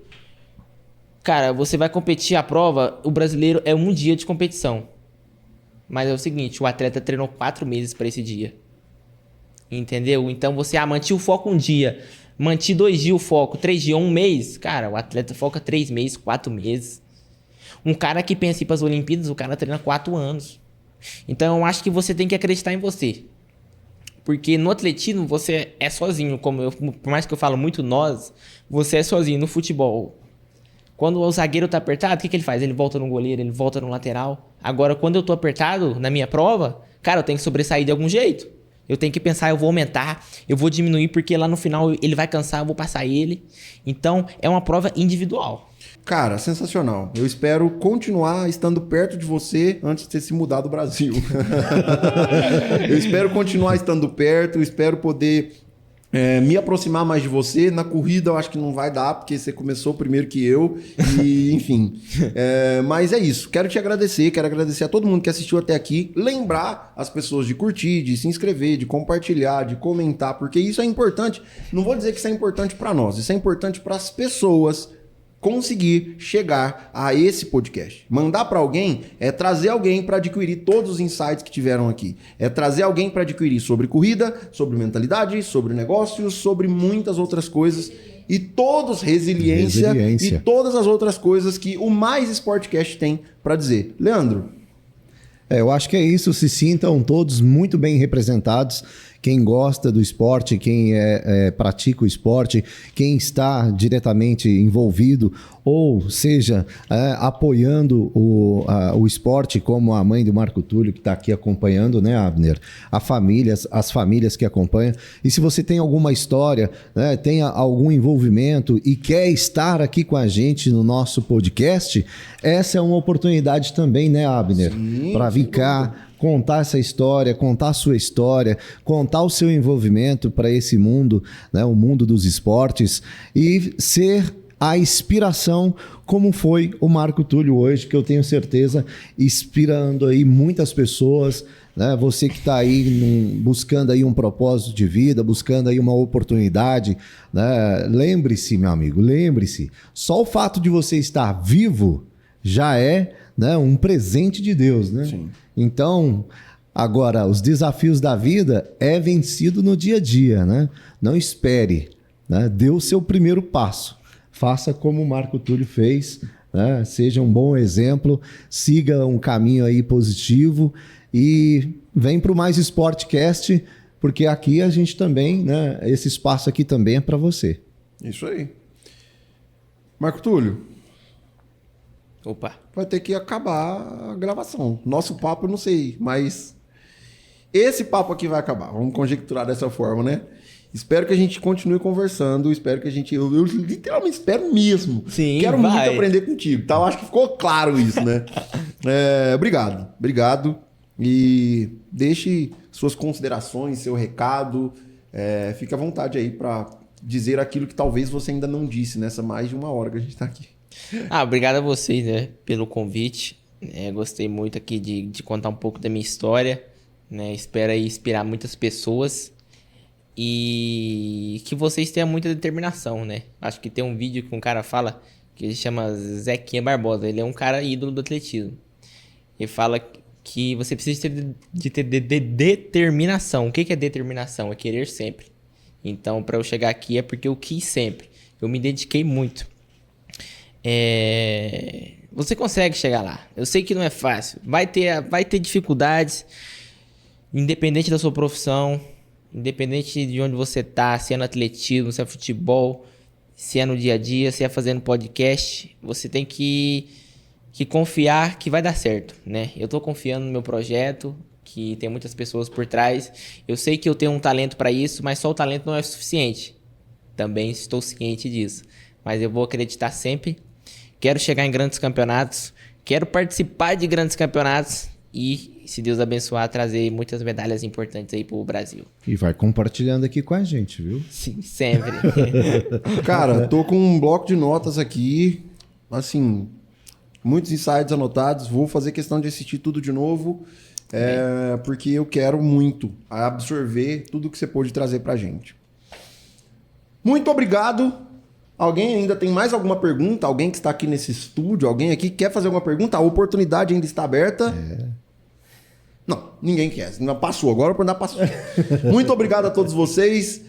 Speaker 1: cara, você vai competir a prova, o brasileiro é um dia de competição. Mas é o seguinte, o atleta treinou 4 meses para esse dia. Entendeu? Então você, manti o foco um dia, manti 2 dias o foco, 3 dias, 1 mês. Cara, o atleta foca 3 meses, 4 meses. Um cara que pensa em ir para as Olimpíadas, o cara treina 4 anos. Então eu acho que você tem que acreditar em você. Porque no atletismo você é sozinho, por mais que eu falo muito nós, você é sozinho no futebol. Quando o zagueiro tá apertado, o que ele faz? Ele volta no goleiro, ele volta no lateral. Agora, quando eu tô apertado na minha prova, cara, eu tenho que sobressair de algum jeito. Eu tenho que pensar, eu vou aumentar, eu vou diminuir, porque lá no final ele vai cansar, eu vou passar ele. Então, é uma prova individual.
Speaker 2: Cara, sensacional. Eu espero continuar estando perto de você antes de você se mudar do Brasil. Eu espero continuar estando perto, eu espero poder me aproximar mais de você. Na corrida eu acho que não vai dar, porque você começou primeiro que eu. E, enfim. Mas é isso. Quero te agradecer, quero agradecer a todo mundo que assistiu até aqui. Lembrar as pessoas de curtir, de se inscrever, de compartilhar, de comentar, porque isso é importante. Não vou dizer que isso é importante para nós, isso é importante para as pessoas conseguir chegar a esse podcast. Mandar para alguém é trazer alguém para adquirir todos os insights que tiveram aqui. É trazer alguém para adquirir sobre corrida, sobre mentalidade, sobre negócios, sobre muitas outras coisas e todos resiliência. E todas as outras coisas que o Mais Sportcast tem para dizer. Leandro,
Speaker 3: eu acho que é isso. Se sintam todos muito bem representados. quem gosta do esporte, quem pratica o esporte, quem está diretamente envolvido, ou seja, apoiando o esporte, como a mãe do Marco Túlio, que está aqui acompanhando, né, Abner? As famílias que acompanham. E se você tem alguma história, né, tem algum envolvimento e quer estar aqui com a gente no nosso podcast, essa é uma oportunidade também, né, Abner? Para vir cá, contar essa história, contar a sua história, contar o seu envolvimento para esse mundo, né, o mundo dos esportes, e ser a inspiração, como foi o Marco Túlio hoje, que eu tenho certeza inspirando aí muitas pessoas, né? Você que está aí buscando aí um propósito de vida, buscando aí uma oportunidade, né? Lembre-se, meu amigo, lembre-se, só o fato de você estar vivo já é, né, um presente de Deus, né?
Speaker 2: Sim.
Speaker 3: Então, agora, os desafios da vida é vencido no dia a dia, né? Não espere, né? Dê o seu primeiro passo. Faça como o Marco Túlio fez, né? Seja um bom exemplo, siga um caminho aí positivo e vem para o Mais Sportcast, porque aqui a gente também, né? Esse espaço aqui também é para você.
Speaker 2: Isso aí. Marco Túlio,
Speaker 1: Opa.
Speaker 2: vai ter que acabar a gravação. Nosso papo eu não sei, mas esse papo aqui vai acabar. Vamos conjecturar dessa forma, né? Espero que a gente continue conversando. Espero que a gente... Eu literalmente espero mesmo.
Speaker 1: Sim,
Speaker 2: quero
Speaker 1: vai.
Speaker 2: muito aprender contigo, tá? Eu acho que ficou claro isso, né? Obrigado. Obrigado. E deixe suas considerações, seu recado. Fique à vontade aí para dizer aquilo que talvez você ainda não disse nessa mais de uma hora que a gente está aqui.
Speaker 1: Obrigado a vocês, né, pelo convite. Gostei muito aqui de contar um pouco da minha história, né? Espero aí inspirar muitas pessoas e que vocês tenham muita determinação, né? Acho que tem um vídeo que um cara fala que ele chama Zequinha Barbosa. Ele é um cara ídolo do atletismo. Ele fala que você precisa ter determinação. O que é determinação? É querer sempre. Então, para eu chegar aqui é porque eu quis sempre. Eu me dediquei muito. Você consegue chegar lá. Eu sei que não é fácil. Vai ter dificuldades, independente da sua profissão, independente de onde você tá, se é no atletismo, se é futebol, se é no dia a dia, se é fazendo podcast. Você tem que confiar que vai dar certo, né? Eu tô confiando no meu projeto, que tem muitas pessoas por trás. Eu sei que eu tenho um talento para isso, mas só o talento não é suficiente. Também estou ciente disso. Mas eu vou acreditar sempre. Quero chegar em grandes campeonatos. Quero participar de grandes campeonatos. E, se Deus abençoar, trazer muitas medalhas importantes aí pro Brasil.
Speaker 3: E vai compartilhando aqui com a gente, viu?
Speaker 1: Sim, sempre.
Speaker 2: Cara, tô com um bloco de notas aqui. Assim, muitos insights anotados. Vou fazer questão de assistir tudo de novo. Porque eu quero muito absorver tudo que você pôde trazer pra gente. Muito obrigado. Alguém ainda tem mais alguma pergunta? Alguém que está aqui nesse estúdio? Alguém aqui quer fazer alguma pergunta? A oportunidade ainda está aberta. Não, ninguém quer. Não passou. Agora a oportunidade passou. Muito obrigado a todos vocês.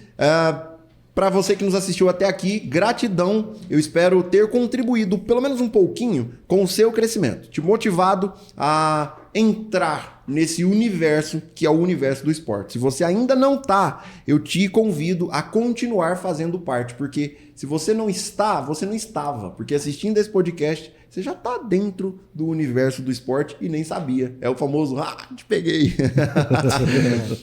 Speaker 2: Para você que nos assistiu até aqui, gratidão. Eu espero ter contribuído pelo menos um pouquinho com o seu crescimento. Te motivado a entrar nesse universo que é o universo do esporte. Se você ainda não tá, eu te convido a continuar fazendo parte, porque se você não está, você não estava, porque assistindo esse podcast, você já tá dentro do universo do esporte e nem sabia. É o famoso, te peguei.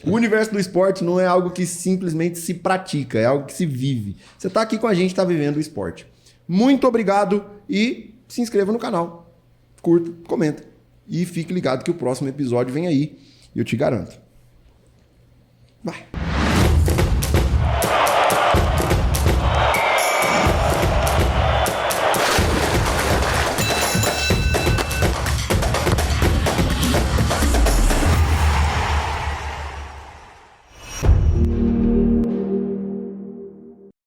Speaker 2: O universo do esporte não é algo que simplesmente se pratica, é algo que se vive. Você tá aqui com a gente, tá vivendo o esporte. Muito obrigado e se inscreva no canal. Curta, comenta. E fique ligado que o próximo episódio vem aí. E eu te garanto. Vai.